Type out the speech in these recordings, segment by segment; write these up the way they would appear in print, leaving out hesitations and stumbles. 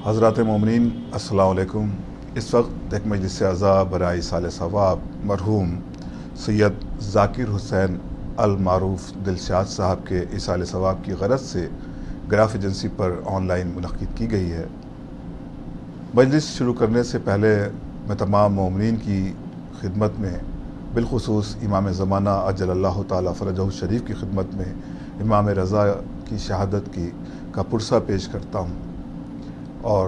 حضرات مومنین السلام علیکم۔ اس وقت ایک مجلس اعزاء برائے ایصال ثواب مرحوم سید ذاکر حسین المعروف دلشاد صاحب کے ایصال ثواب کی غرض سے graph agency per on line منعقد کی گئی ہے۔ مجلس شروع کرنے سے پہلے میں تمام مومنین کی خدمت میں بالخصوص امام زمانہ عجل اللہ تعالی فرجہ الشریف کی خدمت میں امام رضا کی شہادت کا پرسہ پیش کرتا ہوں، اور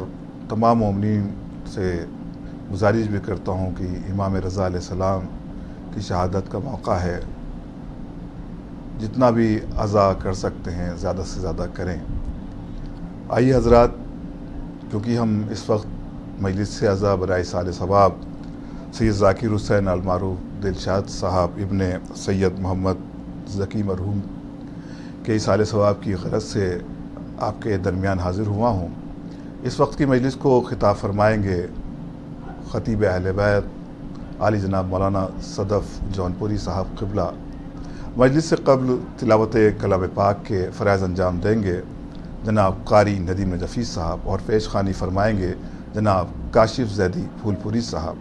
تمام مومنین سے گزارش بھی کرتا ہوں کہ امام رضا علیہ السلام کی شہادت کا موقع ہے، جتنا بھی عزا کر سکتے ہیں زیادہ سے زیادہ کریں۔ آئیے حضرات، کیونکہ ہم اس وقت مجلس سے اعزاء برائے ایصال ثواب سید ذاکر حسین المعروف دلشاد صاحب ابن سید محمد ذکی مرحوم کے ایصال ثواب کی غرض سے آپ کے درمیان حاضر ہوا ہوں۔ اس وقت کی مجلس کو خطاب فرمائیں گے خطیب اہل بیت عالی جناب مولانا صدف جونپوری صاحب قبلہ۔ مجلس سے قبل تلاوت کلام پاک کے فرائض انجام دیں گے جناب قاری ندیم نجفی صاحب، اور پیش خوانی فرمائیں گے جناب کاشف زیدی پھول پوری صاحب۔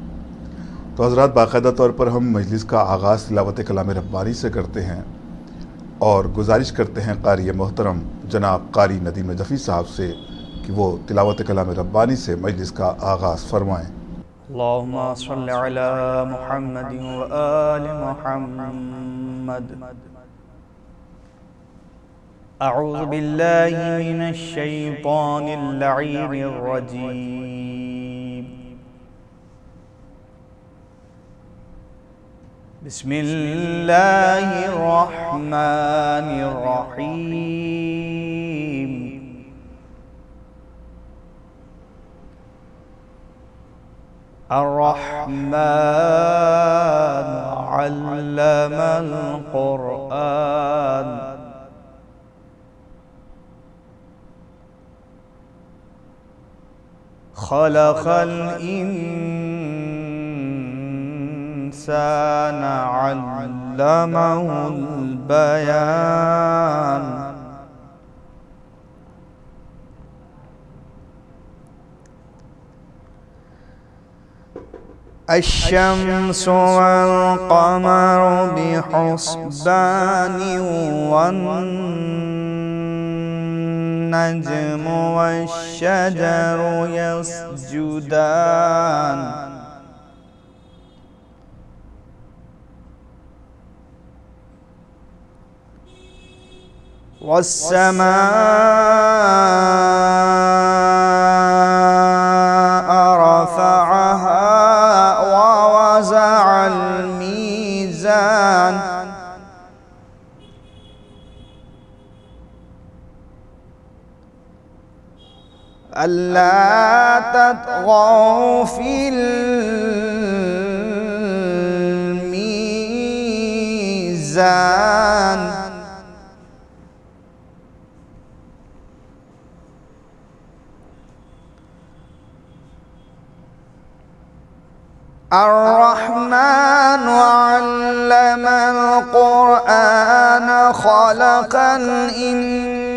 تو حضرات، باقاعدہ طور پر ہم مجلس کا آغاز تلاوت کلام ربانی سے کرتے ہیں، اور گزارش کرتے ہیں قاری محترم جناب قاری ندیم نجفی صاحب سے کہ وہ تلاوت کلام ربانی سے مجلس کا آغاز فرمائیں۔ اللہم صل علی محمد و آل محمد۔ اعوذ باللہ من الشیطان اللعین الرجیم۔ بسم اللہ الرحمن الرحیم۔ الرحمن علم القرآن، خلق الإنسان علمه البيان، الشمس والقمر بحسبان، والنجم والشجر يسجدان، والسماء رفعها ووضع الميزان، ألا تطغوا في الميزان، الرحمن علم القرآن، خلق الإنسان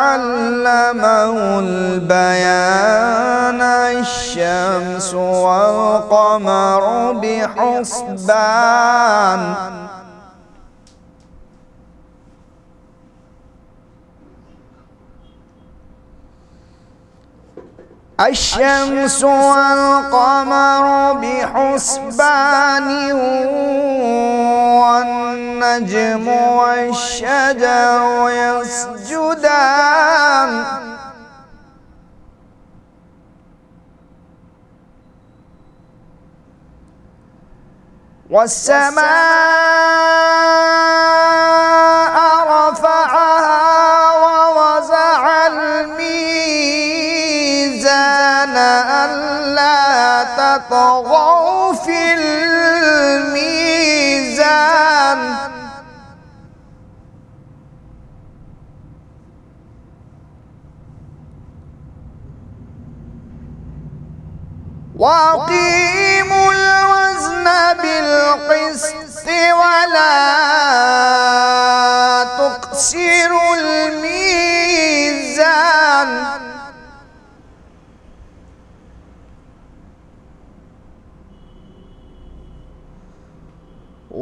علمه البيان، الشمس والقمر بحسبان، الشمس والقمر بحسبان، والنجم والشجر يسجدان، والسماء رفعها ووضع الميزان، ألا تطغوا في الميزان، وأقيموا الوزن بالقسط ولا تخسروا الميزان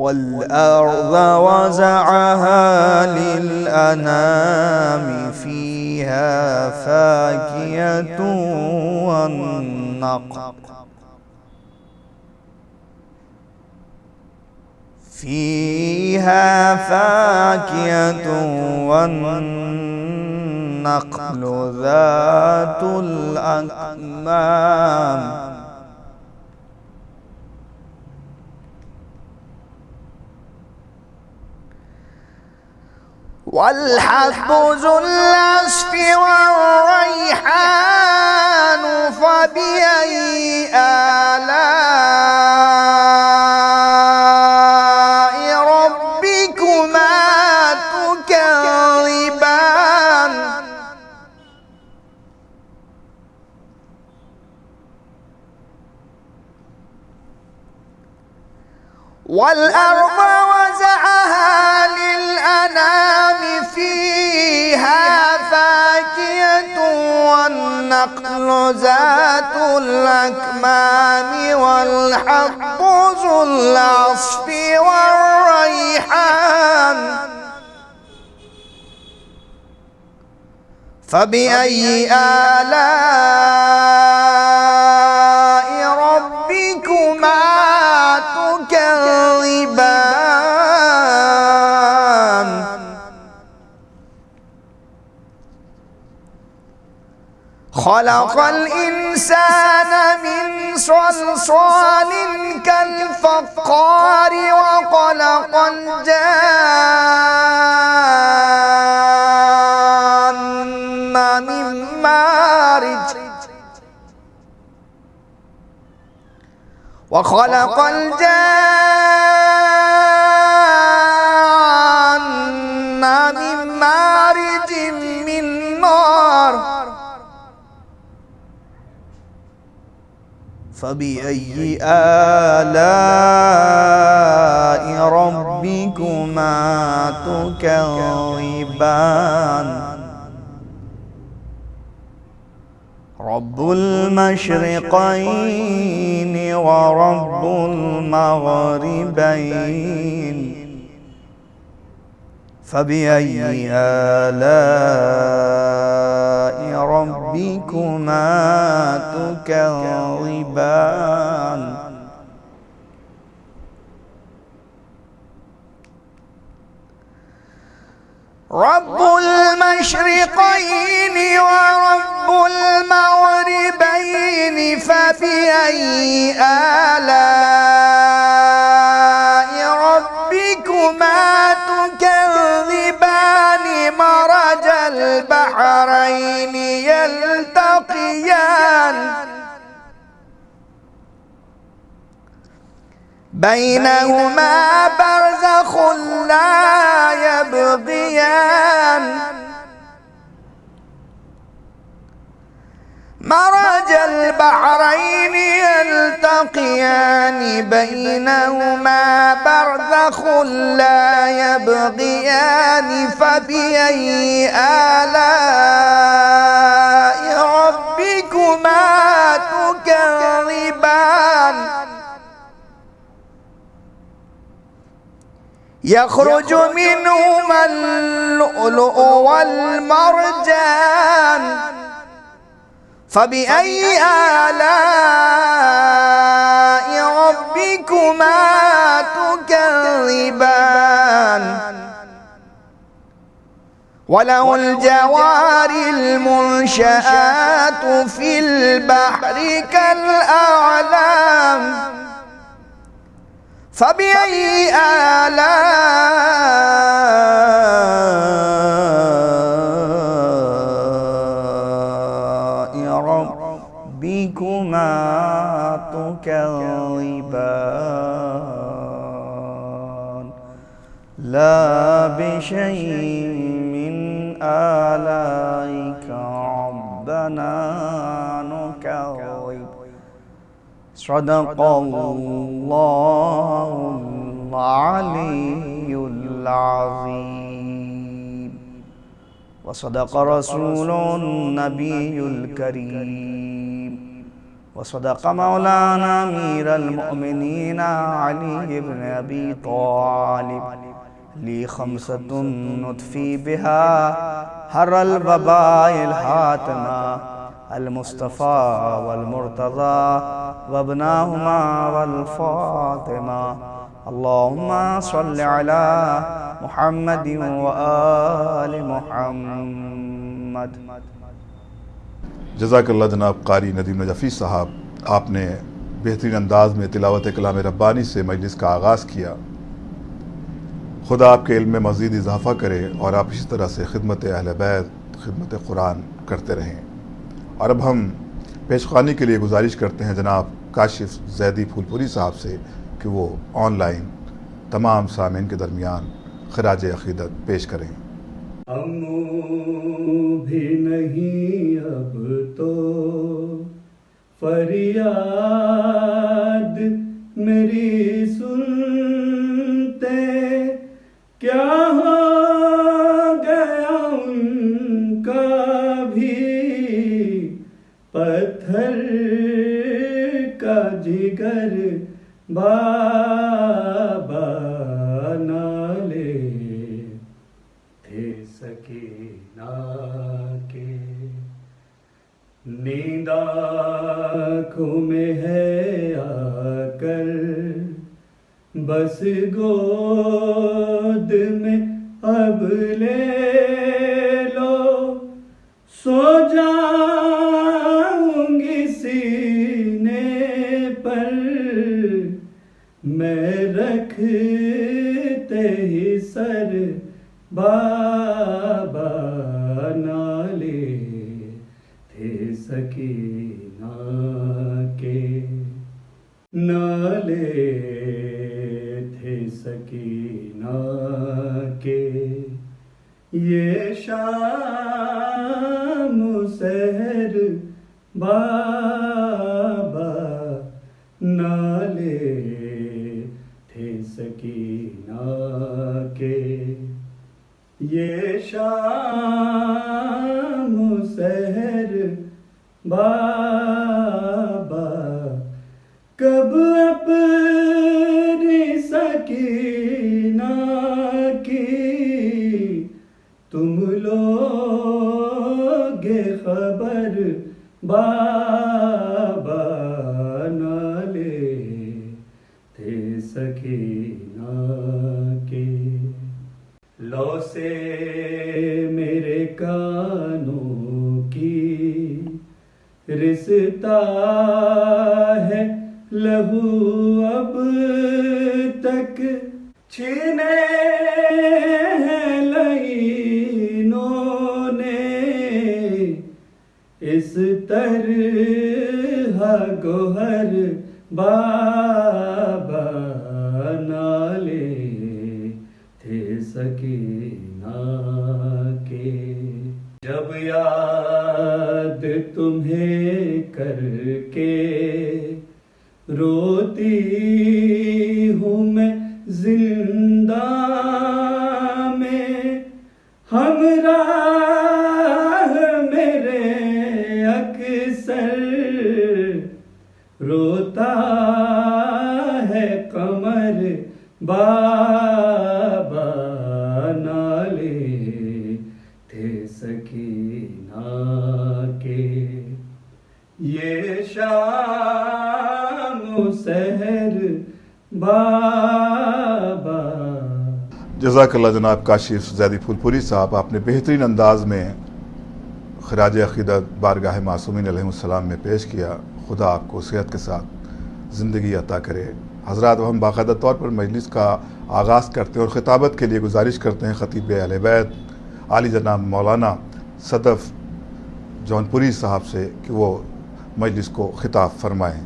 والأرض وزعها للأنام فيها فاكهة والنخل والنخل ذات الأكمام والحب ذو العصف والريحان فبأي آلاء ربكما تكذبان والأرض وزعها للأنام فيها فاكهة والنخل ذات الأكمام والحب ذو العصف والريحان فبأي آلاء ربكما تكذبان خلق الإنسان من صلصال كالفخار وخلق الجان من مارج وخلق الجان من مارج من نار فبأي آلاء ربكما تكذبان رب المشرقين ورب المغربين فبأي آلاء ربكما تكذبان رب المشرقين ورب المغربين فبأي آلاء ربكما تكذبان مرج البحرين يلتقيان بينهما برزخ لا يبغيان مرج البحرين يلتقيان بينهما برزخ لا يبغيان فبأي آلاء ربكما تكذبان يخرج منهما اللؤلؤ والمرجان فبأي آلاء ربكما تكذبان وله الجوار المنشآت في البحر كالأعلام فبأي آلاء ربكما تكذبان لا بشيء من آلائك ربنا نكذب صدق الله العلي العظيم وصدق رسول النبي الكريم وصدق مولانا امیر المؤمنین علی بن ابی طالب لی خمسۃ نطفی بہا حر الوباء الحاتمہ المصطفى والمرتضى وابناهما والفاطمة اللهم صل على محمد وآل محمد. جزاک اللہ جناب قاری ندیم نجفی صاحب، آپ نے بہترین انداز میں تلاوت کلام ربانی سے مجلس کا آغاز کیا. خدا آپ کے علم میں مزید اضافہ کرے اور آپ اسی طرح سے خدمت اہل بیت، خدمت قرآن کرتے رہیں. اور اب ہم پیشخوانی کے لیے گزارش کرتے ہیں جناب کاشف زیدی پھولپوری صاحب سے کہ وہ آن لائن تمام سامعین کے درمیان خراج عقیدت پیش کریں. ہم بھی نہیں اب تو فریاد میری سنتے، کیا ہو گیا ان کا بھی پتھر کا جگر بابا نالے تھے سکینہ کے. نیند آنکھوں میں ہے آ کر بس گود میں اب لے لو، سو جاؤں گی سینے پر میں رکھتے ہی سر بابا نالے تھے سکینہ کے، نالے تھے سکینہ کے. یہ شام و سحر بابا نالے تھے سکینہ کے. یہ شام و سحر بابا کب اپنی سکینہ کی تم لوگ خبر بابا نالے تھے سکینہ کے. لو سے میرے کانوں کی رستا ہے لہو اب تک، چھینے ہیں لعینوں نے اس طرح گوہر بابا نالے تھے سکینہ کے. جب یاد تمہیں کر کے روتی ہوں میں زندہ میں، ہمراہ میرے اکثر روتا ہے قمر بابا نالے تھے سکینہ کے. یہ شام و سحر بابا. جزاک اللہ جناب کاشف زیدی پھولپوری صاحب، آپ نے بہترین انداز میں خراج عقیدت بارگاہ معصومین علیہ السلام میں پیش کیا. خدا آپ کو صحت کے ساتھ زندگی عطا کرے. حضرات، ہم باقاعدہ طور پر مجلس کا آغاز کرتے ہیں اور خطابت کے لیے گزارش کرتے ہیں خطیب اہل بیت عالی جناب مولانا صدف جونپوری صاحب سے کہ وہ مجلس کو خطاب فرمائیں.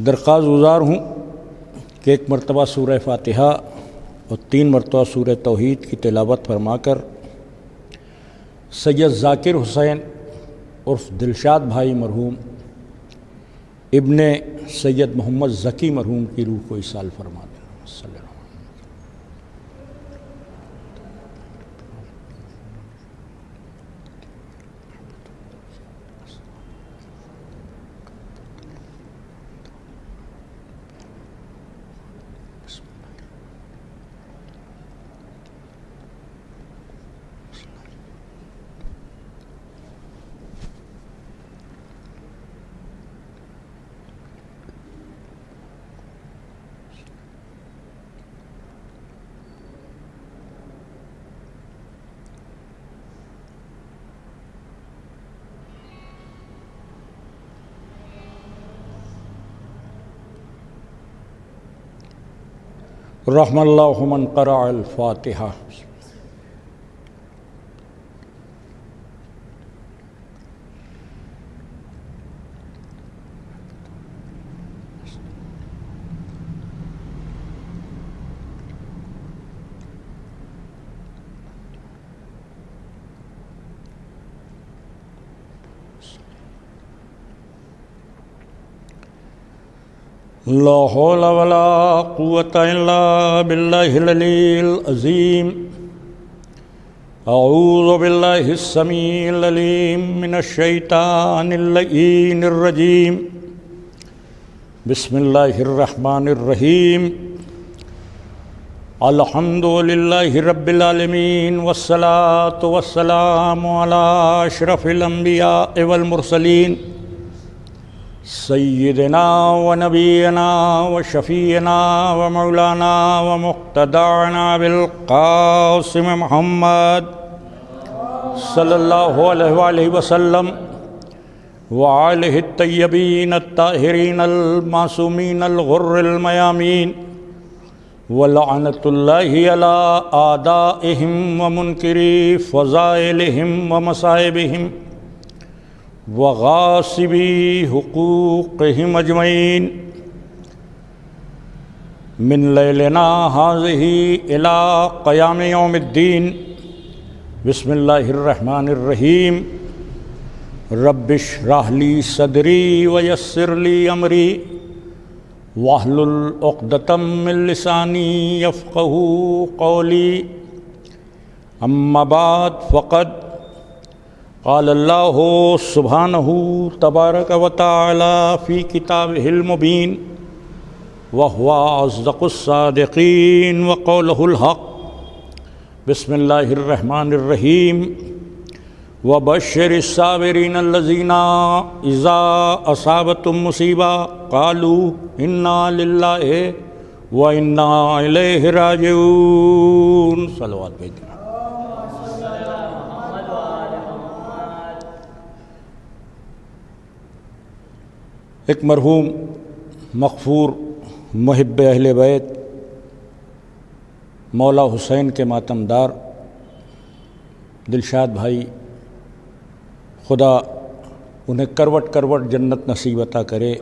درخواست گزار ہوں کہ ایک مرتبہ سورہ فاتحہ اور 3 مرتبہ سورہ توحید کی تلاوت فرما کر سید ذاکر حسین عرف دلشاد بھائی مرحوم ابن سید محمد ذکی مرحوم کی روح کو ایصال فرما دیں. صلی اللہ علیہ وسلم. رحم اللہ من قرأ الفاتحہ۔ لا حول ولا قوة إلا بالله العلي العظيم۔ أعوذ بالله السميع العليم من الشيطان اللعين الرجيم۔ بسم الله الرحمن الرحيم۔ الحمد لله رب العالمين، والصلاة والسلام على أشرف الأنبياء والمرسلين، سیدنا و نبینا و شفیعنا و مولانا و مقتدعنا بالقاسم محمد صلی اللہ علیہ وآلہ وسلم وآلہ الطیبین الطاہرین المعصومین الغر المیامین، ولعنۃ اللہ علی اعدائہم و منکری فضائلہم و مصائبہم وغاصبی حقوقہم اجمعین، من لیلنا ھذہ الی قیام یوم الدین۔ بسم اللہ الرحمن الرحیم۔ رب اشرح لی صدری ویسر لی امری واحلل عقدۃ من لسانی یفقہوا قولی، اما بعد فقد قال اللہ سبحانہ تبارک و تعالی فی کتابہ المبین، وہو اصدق الصادقین وقولہ الحق۔ بسم اللہ الرحمن الرحیم۔ وبشر الصابرین الذین اذا اصابتهم مصیبہ قالوا انا للہ و انا الیہ راجعون۔ صلوات بھیجیں۔ ایک مرحوم مغفور محب اہل بیت مولا حسین کے ماتمدار دلشاد بھائی، خدا انہیں کروٹ کروٹ جنت نصیب عطا کرے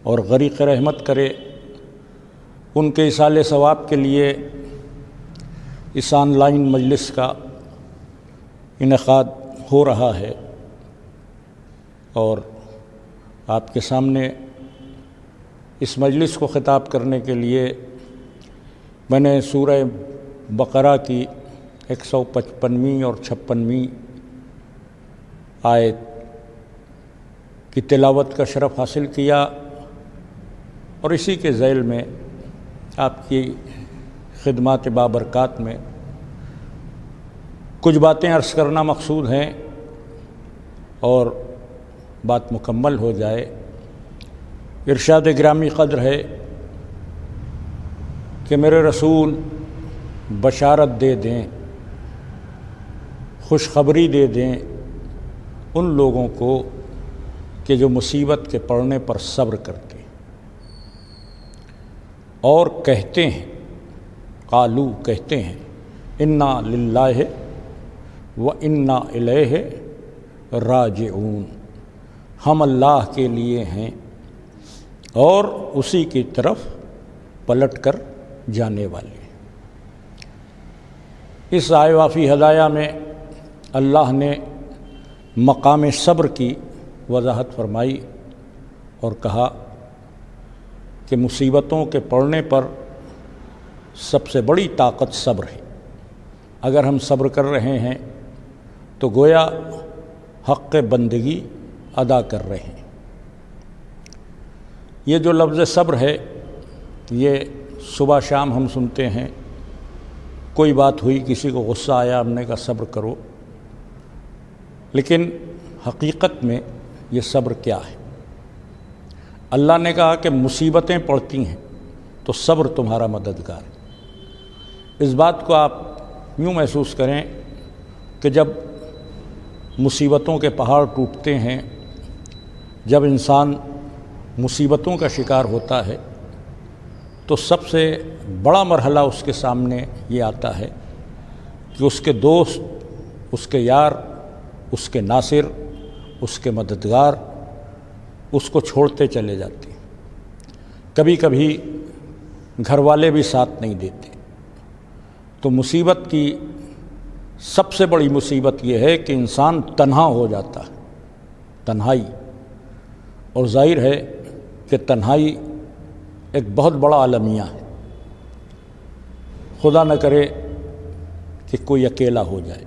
اور غریق رحمت کرے۔ ان کے ایصال ثواب کے لیے اس آن لائن مجلس کا انعقاد ہو رہا ہے، اور آپ کے سامنے اس مجلس کو خطاب کرنے کے لیے میں نے سورہ بقرہ کی 155ویں اور 56ویں آیت کی تلاوت کا شرف حاصل کیا، اور اسی کے ذیل میں آپ کی خدمات بابرکات میں کچھ باتیں عرض کرنا مقصود ہیں، اور بات مکمل ہو جائے۔ ارشاد گرامی قدر ہے کہ میرے رسول بشارت دے دیں، خوشخبری دے دیں ان لوگوں کو کہ جو مصیبت کے پڑنے پر صبر کرتے اور کہتے ہیں، قالو کہتے ہیں، انا للہ و انا الیہ راجعون، ہم اللہ کے لیے ہیں اور اسی کی طرف پلٹ کر جانے والے۔ اس آیہ وافی ہدایہ میں اللہ نے مقام صبر کی وضاحت فرمائی اور کہا کہ مصیبتوں کے پڑنے پر سب سے بڑی طاقت صبر ہے۔ اگر ہم صبر کر رہے ہیں تو گویا حق بندگی ادا کر رہے ہیں۔ یہ جو لفظ صبر ہے یہ صبح شام ہم سنتے ہیں، کوئی بات ہوئی، کسی کو غصہ آیا، ہم نے کہا صبر کرو، لیکن حقیقت میں یہ صبر کیا ہے؟ اللہ نے کہا کہ مصیبتیں پڑتی ہیں تو صبر تمہارا مددگار ہے۔ اس بات کو آپ یوں محسوس کریں کہ جب مصیبتوں کے پہاڑ ٹوٹتے ہیں، جب انسان مصیبتوں کا شکار ہوتا ہے تو سب سے بڑا مرحلہ اس کے سامنے یہ آتا ہے کہ اس کے دوست، اس کے یار، اس کے ناصر، اس کے مددگار اس کو چھوڑتے چلے جاتے ہیں۔ کبھی کبھی گھر والے بھی ساتھ نہیں دیتے۔ تو مصیبت کی سب سے بڑی مصیبت یہ ہے کہ انسان تنہا ہو جاتا ہے، تنہائی۔ اور ظاہر ہے کہ تنہائی ایک بہت بڑا المیہ ہے، خدا نہ کرے کہ کوئی اکیلا ہو جائے۔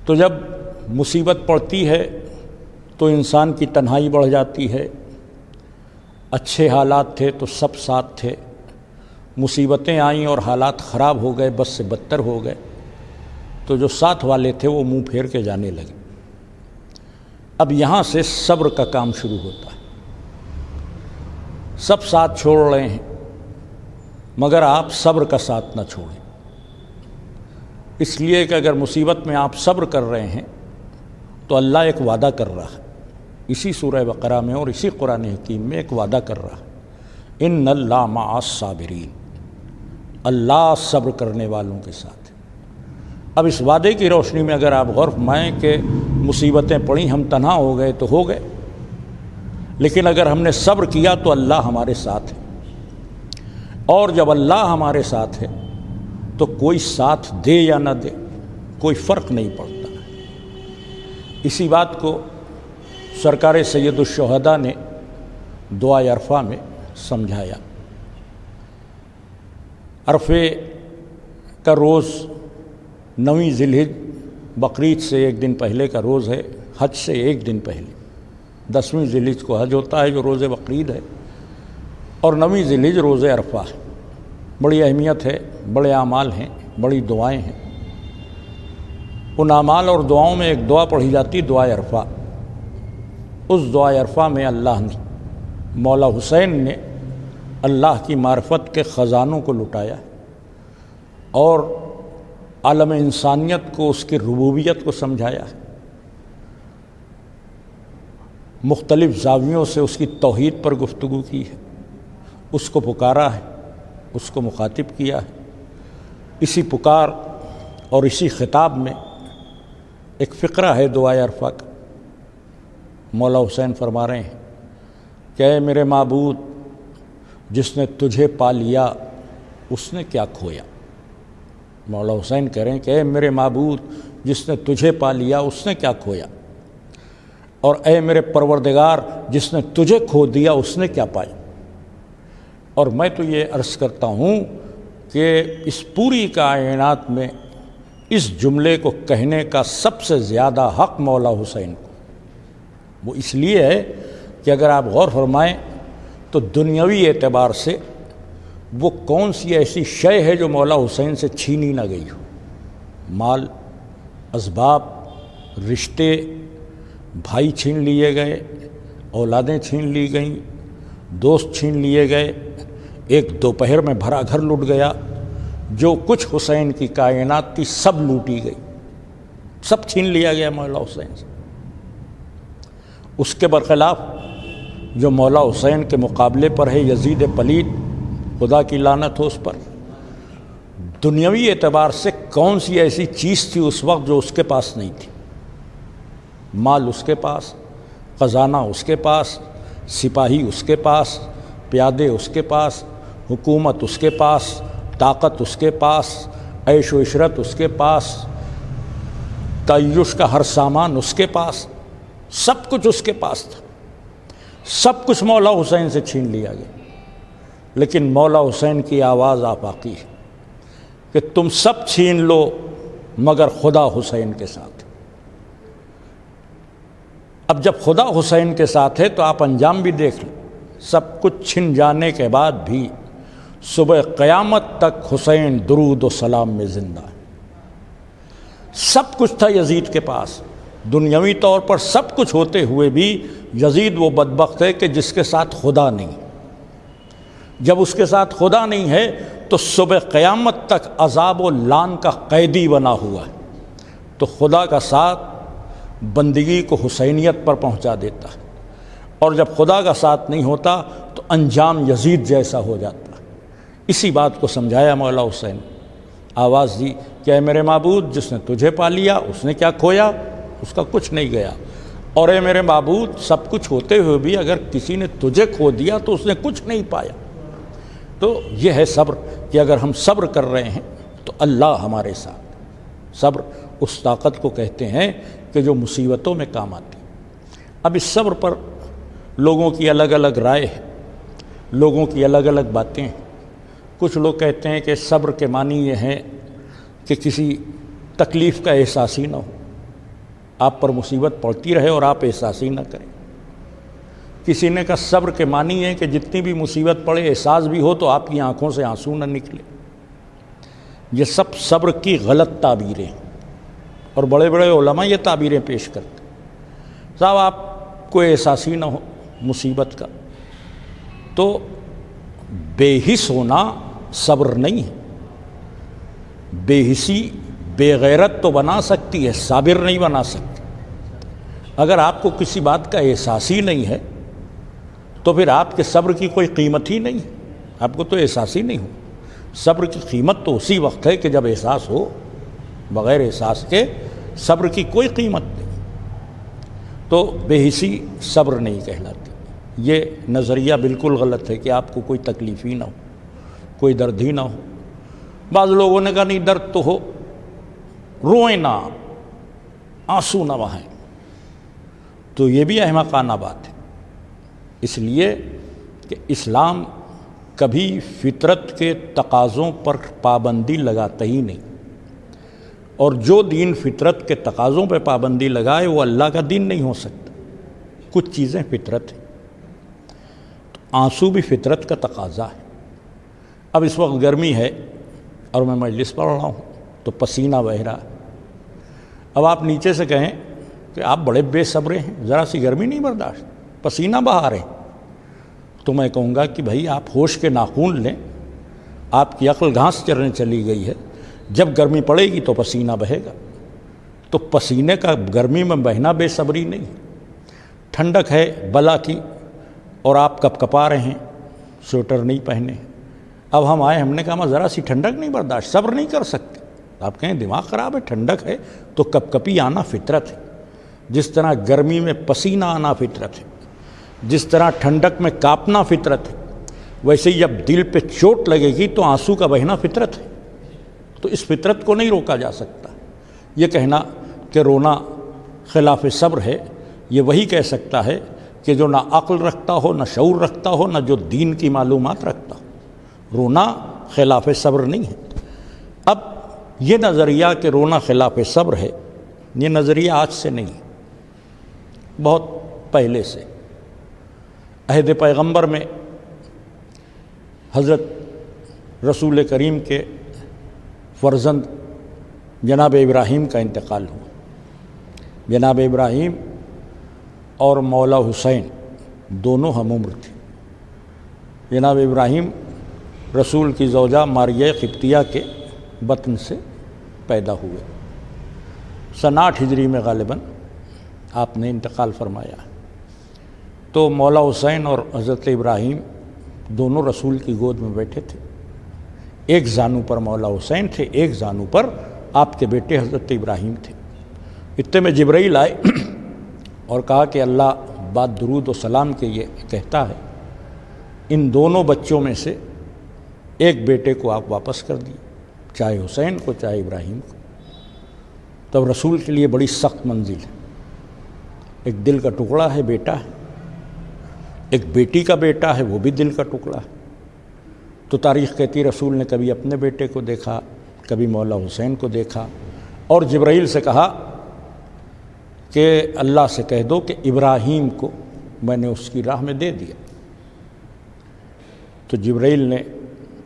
تو جب مصیبت پڑتی ہے تو انسان کی تنہائی بڑھ جاتی ہے۔ اچھے حالات تھے تو سب ساتھ تھے، مصیبتیں آئیں اور حالات خراب ہو گئے، بد سے بدتر ہو گئے، تو جو ساتھ والے تھے وہ منہ پھیر کے جانے لگے۔ اب یہاں سے صبر کا کام شروع ہوتا ہے۔ سب ساتھ چھوڑ رہے ہیں مگر آپ صبر کا ساتھ نہ چھوڑیں، اس لیے کہ اگر مصیبت میں آپ صبر کر رہے ہیں تو اللہ ایک وعدہ کر رہا ہے، اسی سورہ بقرہ میں اور اسی قرآن حکیم میں ایک وعدہ کر رہا ہے، ان اللہ مع الصابرین، اللہ صبر کرنے والوں کے ساتھ ہے۔ اب اس وعدے کی روشنی میں اگر آپ غور فرمائیں کہ مصیبتیں پڑیں، ہم تنہا ہو گئے تو ہو گئے، لیکن اگر ہم نے صبر کیا تو اللہ ہمارے ساتھ ہے، اور جب اللہ ہمارے ساتھ ہے تو کوئی ساتھ دے یا نہ دے کوئی فرق نہیں پڑتا۔ اسی بات کو سرکار سید الشہداء نے دعائے عرفہ میں سمجھایا۔ عرفے کا روز 9 ذی الحج، بقرعید سے ایک دن پہلے کا روز ہے، حج سے ایک دن پہلے 10ویں ذی الحج کو حج ہوتا ہے جو روز بقرعید ہے، اور 9ویں ذی الحج روز عرفہ ہے۔ بڑی اہمیت ہے، بڑے اعمال ہیں، بڑی دعائیں ہیں۔ ان اعمال اور دعاؤں میں ایک دعا پڑھی جاتی دعائے عرفہ۔ اس دعائے عرفہ میں اللہ نے، مولا حسین نے اللہ کی معرفت کے خزانوں کو لٹایا اور عالم انسانیت کو اس کی ربوبیت کو سمجھایا ہے، مختلف زاویوں سے اس کی توحید پر گفتگو کی ہے، اس کو پکارا ہے، اس کو مخاطب کیا ہے۔ اسی پکار اور اسی خطاب میں ایک فقرہ ہے دعائے عرفہ کا۔ مولا حسین فرما رہے ہیں کہ اے میرے معبود، جس نے تجھے پا لیا اس نے کیا کھویا۔ مولا حسین کہہ رہے ہیں کہ اے میرے معبود، جس نے تجھے پا لیا اس نے کیا کھویا، اور اے میرے پروردگار، جس نے تجھے کھو دیا اس نے کیا پایا۔ اور میں تو یہ عرض کرتا ہوں کہ اس پوری کائنات میں اس جملے کو کہنے کا سب سے زیادہ حق مولا حسین کو۔ وہ اس لیے ہے کہ اگر آپ غور فرمائیں تو دنیاوی اعتبار سے وہ کون سی ایسی شے ہے جو مولا حسین سے چھینی نہ گئی ہو۔ مال، اسباب، رشتے، بھائی چھین لیے گئے، اولادیں چھین لی گئیں، دوست چھین لیے گئے، ایک دوپہر میں بھرا گھر لٹ گیا، جو کچھ حسین کی کائنات تھی سب لوٹی گئی، سب چھین لیا گیا مولا حسین سے۔ اس کے برخلاف جو مولا حسین کے مقابلے پر ہے یزید پلید، خدا کی لعنت ہو اس پر، دنیاوی اعتبار سے کون سی ایسی چیز تھی اس وقت جو اس کے پاس نہیں تھی؟ مال اس کے پاس، خزانہ اس کے پاس، سپاہی اس کے پاس، پیادے اس کے پاس، حکومت اس کے پاس، طاقت اس کے پاس، عیش و عشرت اس کے پاس، تعیش کا ہر سامان اس کے پاس، سب کچھ اس کے پاس تھا۔ سب کچھ مولا حسین سے چھین لیا گیا، لیکن مولا حسین کی آواز آفاقی ہے کہ تم سب چھین لو مگر خدا حسین کے ساتھ۔ اب جب خدا حسین کے ساتھ ہے تو آپ انجام بھی دیکھ لیں، سب کچھ چھن جانے کے بعد بھی صبح قیامت تک حسین درود و سلام میں زندہ ہے۔ سب کچھ تھا یزید کے پاس، دنیاوی طور پر سب کچھ ہوتے ہوئے بھی یزید وہ بدبخت ہے کہ جس کے ساتھ خدا نہیں۔ جب اس کے ساتھ خدا نہیں ہے تو صبح قیامت تک عذاب و لعن کا قیدی بنا ہوا ہے، تو خدا کا ساتھ بندگی کو حسینیت پر پہنچا دیتا ہے، اور جب خدا کا ساتھ نہیں ہوتا تو انجام یزید جیسا ہو جاتا. اسی بات کو سمجھایا مولا حسین. آواز دی کہ اے میرے معبود، جس نے تجھے پا لیا اس نے کیا کھویا؟ اس کا کچھ نہیں گیا. اور اے میرے معبود، سب کچھ ہوتے ہوئے بھی اگر کسی نے تجھے کھو دیا تو اس نے کچھ نہیں پایا. تو یہ ہے صبر، کہ اگر ہم صبر کر رہے ہیں تو اللہ ہمارے ساتھ. صبر اس طاقت کو کہتے ہیں کہ جو مصیبتوں میں کام آتی. اب اس صبر پر لوگوں کی الگ الگ رائے ہے، لوگوں کی الگ الگ باتیں ہیں. کچھ لوگ کہتے ہیں کہ صبر کے معنی یہ ہیں کہ کسی تکلیف کا احساس ہی نہ ہو، آپ پر مصیبت پڑتی رہے اور آپ احساس ہی نہ کریں. کسی نے کہا صبر کے معنی ہے کہ جتنی بھی مصیبت پڑے احساس بھی ہو تو آپ کی آنکھوں سے آنسو نہ نکلے. یہ سب صبر کی غلط تعبیریں ہیں، اور بڑے بڑے علماء یہ تعبیریں پیش کرتے. صاحب آپ کو احساس ہی نہ ہو مصیبت کا تو بے حس ہونا صبر نہیں ہے. بے حسی بے غیرت تو بنا سکتی ہے، صابر نہیں بنا سکتی. اگر آپ کو کسی بات کا احساس ہی نہیں ہے تو پھر آپ کے صبر کی کوئی قیمت ہی نہیں ہے. آپ کو تو احساس ہی نہیں ہو. صبر کی قیمت تو اسی وقت ہے کہ جب احساس ہو. بغیر احساس کے صبر کی کوئی قیمت نہیں. تو بے حسی صبر نہیں کہلاتی. یہ نظریہ بالکل غلط ہے کہ آپ کو کوئی تکلیف ہی نہ ہو، کوئی درد ہی نہ ہو. بعض لوگوں نے کہا نہیں درد تو ہو، روئیں نہ، آنسو نہ بہائیں. تو یہ بھی احمقانہ بات ہے. اس لیے کہ اسلام کبھی فطرت کے تقاضوں پر پابندی لگاتا ہی نہیں، اور جو دین فطرت کے تقاضوں پہ پابندی لگائے وہ اللہ کا دین نہیں ہو سکتا. کچھ چیزیں فطرت ہیں، تو آنسو بھی فطرت کا تقاضا ہے. اب اس وقت گرمی ہے اور میں مجلس پڑھ رہا ہوں تو پسینہ بہہ رہا ہے. اب آپ نیچے سے کہیں کہ آپ بڑے بے صبرے ہیں، ذرا سی گرمی نہیں برداشت، پسینہ بہا رہے ہیں، تو میں کہوں گا کہ بھائی آپ ہوش کے ناخون لیں. آپ کی عقل گھاس چرنے چلی گئی ہے. جب گرمی پڑے گی تو پسینہ بہے گا. تو پسینے کا گرمی میں بہنا بے صبری نہیں. ٹھنڈک ہے بلا کی اور آپ کپ کپا رہے ہیں، سویٹر نہیں پہنے. اب ہم آئے، ہم نے کہا میں ذرا سی ٹھنڈک نہیں برداشت، صبر نہیں کر سکتے. آپ کہیں دماغ خراب ہے، ٹھنڈک ہے تو کپ کپی آنا فطرت ہے. جس طرح گرمی میں پسینہ آنا فطرت ہے، جس طرح ٹھنڈک میں کانپنا فطرت ہے، ویسے ہی جب دل پہ چوٹ لگے گی تو آنسو کا بہنا فطرت ہے. تو اس فطرت کو نہیں روکا جا سکتا. یہ کہنا کہ رونا خلاف صبر ہے، یہ وہی کہہ سکتا ہے کہ جو نہ عقل رکھتا ہو، نہ شعور رکھتا ہو، نہ جو دین کی معلومات رکھتا ہو. رونا خلاف صبر نہیں ہے. اب یہ نظریہ کہ رونا خلاف صبر ہے، یہ نظریہ آج سے نہیں، بہت پہلے سے. عہد پیغمبر میں حضرت رسول کریم کے فرزند جناب ابراہیم کا انتقال ہوا. جناب ابراہیم اور مولا حسین دونوں ہم عمر تھے. جناب ابراہیم رسول کی زوجہ ماریہ قبطیہ کے بطن سے پیدا ہوئے. سن 8 ہجری میں غالباً آپ نے انتقال فرمایا. تو مولا حسین اور حضرت ابراہیم دونوں رسول کی گود میں بیٹھے تھے. ایک زانو پر مولا حسین تھے، ایک زانو پر آپ کے بیٹے حضرت ابراہیم تھے. اتنے میں جبرائیل آئے اور کہا کہ اللہ بعد درود و سلام کے یہ کہتا ہے ان دونوں بچوں میں سے ایک بیٹے کو آپ واپس کر دیے، چاہے حسین کو چاہے ابراہیم کو. تب رسول کے لیے بڑی سخت منزل ہے. ایک دل کا ٹکڑا ہے، بیٹا ہے. ایک بیٹی کا بیٹا ہے، وہ بھی دل کا ٹکڑا ہے. تو تاریخ کہتی رسول نے کبھی اپنے بیٹے کو دیکھا، کبھی مولا حسین کو دیکھا، اور جبرائیل سے کہا کہ اللہ سے کہہ دو کہ ابراہیم کو میں نے اس کی راہ میں دے دیا. تو جبرائیل نے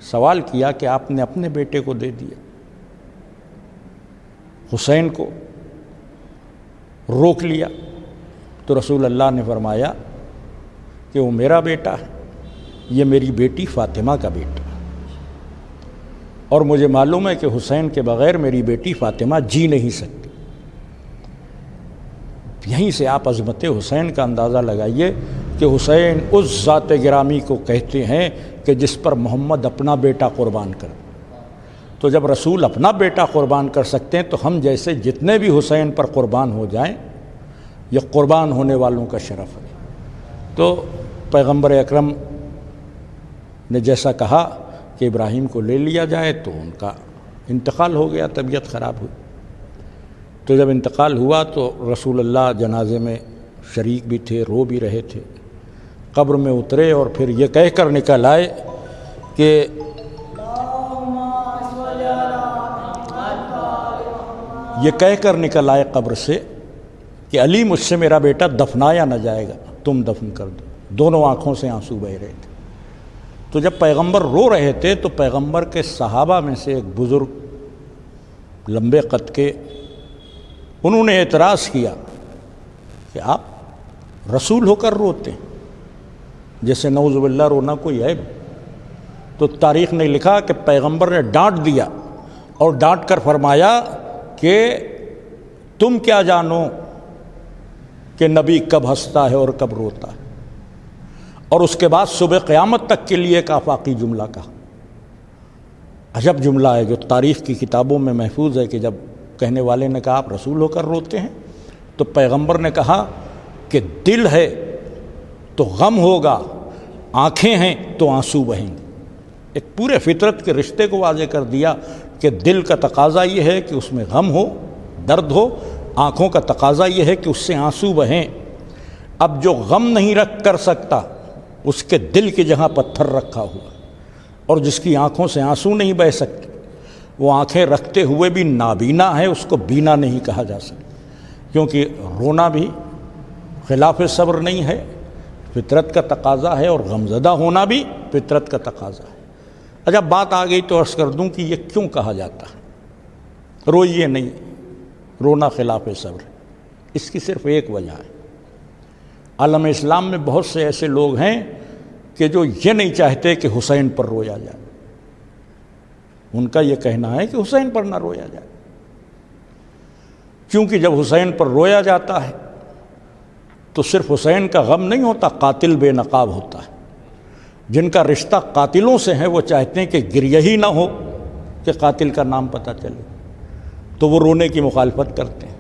سوال کیا کہ آپ نے اپنے بیٹے کو دے دیا، حسین کو روک لیا. تو رسول اللہ نے فرمایا کہ وہ میرا بیٹا ہے، یہ میری بیٹی فاطمہ کا بیٹا ہے، اور مجھے معلوم ہے کہ حسین کے بغیر میری بیٹی فاطمہ جی نہیں سکتی. یہیں سے آپ عظمت حسین کا اندازہ لگائیے کہ حسین اس ذات گرامی کو کہتے ہیں کہ جس پر محمد اپنا بیٹا قربان کر. تو جب رسول اپنا بیٹا قربان کر سکتے ہیں تو ہم جیسے جتنے بھی حسین پر قربان ہو جائیں یہ قربان ہونے والوں کا شرف ہے. تو پیغمبر اکرم نے جیسا کہا کہ ابراہیم کو لے لیا جائے تو ان کا انتقال ہو گیا، طبیعت خراب ہوئی. تو جب انتقال ہوا تو رسول اللہ جنازے میں شریک بھی تھے، رو بھی رہے تھے. قبر میں اترے اور پھر یہ کہہ کر نکل آئے کہ قبر سے کہ علی مجھ سے میرا بیٹا دفنایا نہ جائے گا، تم دفن کر دو. دونوں آنکھوں سے آنسو بہہ رہے تھے. تو جب پیغمبر رو رہے تھے تو پیغمبر کے صحابہ میں سے ایک بزرگ لمبے قد کے، انہوں نے اعتراض کیا کہ آپ رسول ہو کر روتے ہیں، جیسے نعوذ باللہ رونا کوئی عیب. تو تاریخ نے لکھا کہ پیغمبر نے ڈانٹ دیا اور ڈانٹ کر فرمایا کہ تم کیا جانو کہ نبی کب ہنستا ہے اور کب روتا ہے. اور اس کے بعد صبح قیامت تک کے لیے ایک آفاقی جملہ کہا. عجب جملہ ہے جو تاریخ کی کتابوں میں محفوظ ہے کہ جب کہنے والے نے کہا آپ رسول ہو کر روتے ہیں تو پیغمبر نے کہا کہ دل ہے تو غم ہوگا، آنکھیں ہیں تو آنسو بہیں گے. ایک پورے فطرت کے رشتے کو واضح کر دیا کہ دل کا تقاضا یہ ہے کہ اس میں غم ہو، درد ہو، آنکھوں کا تقاضا یہ ہے کہ اس سے آنسو بہیں. اب جو غم نہیں رکھ کر سکتا اس کے دل کی جگہ پتھر رکھا ہوا، اور جس کی آنکھوں سے آنسو نہیں بہہ سکتے وہ آنکھیں رکھتے ہوئے بھی نابینا ہے، اس کو بینا نہیں کہا جا سکتا. کیونکہ رونا بھی خلاف صبر نہیں ہے، فطرت کا تقاضا ہے، اور غمزدہ ہونا بھی فطرت کا تقاضا ہے. جب بات آ گئی تو عرض کر دوں کہ یہ کیوں کہا جاتا ہے روئیے نہیں، رونا خلاف صبر ہے. اس کی صرف ایک وجہ ہے. عالم اسلام میں بہت سے ایسے لوگ ہیں کہ جو یہ نہیں چاہتے کہ حسین پر رویا جائے. ان کا یہ کہنا ہے کہ حسین پر نہ رویا جائے، کیونکہ جب حسین پر رویا جاتا ہے تو صرف حسین کا غم نہیں ہوتا، قاتل بے نقاب ہوتا ہے. جن کا رشتہ قاتلوں سے ہے وہ چاہتے ہیں کہ گریہ ہی نہ ہو کہ قاتل کا نام پتہ چلے، تو وہ رونے کی مخالفت کرتے ہیں.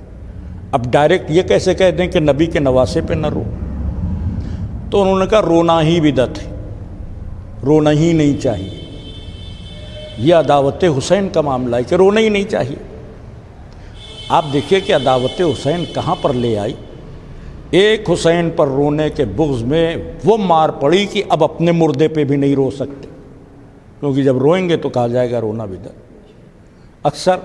اب ڈائریکٹ یہ کیسے کہہ دیں کہ نبی کے نواسے پہ نہ رو؟ تو انہوں نے کہا رونا ہی بدعت ہے، رونا ہی نہیں چاہیے. یہ عداوت حسین کا معاملہ ہے کہ رونا ہی نہیں چاہیے. آپ دیکھیے کہ عداوت حسین کہاں پر لے آئی. ایک حسین پر رونے کے بغض میں وہ مار پڑی کہ اب اپنے مردے پہ بھی نہیں رو سکتے، کیونکہ جب روئیں گے تو کہا جائے گا رونا بدعت. اکثر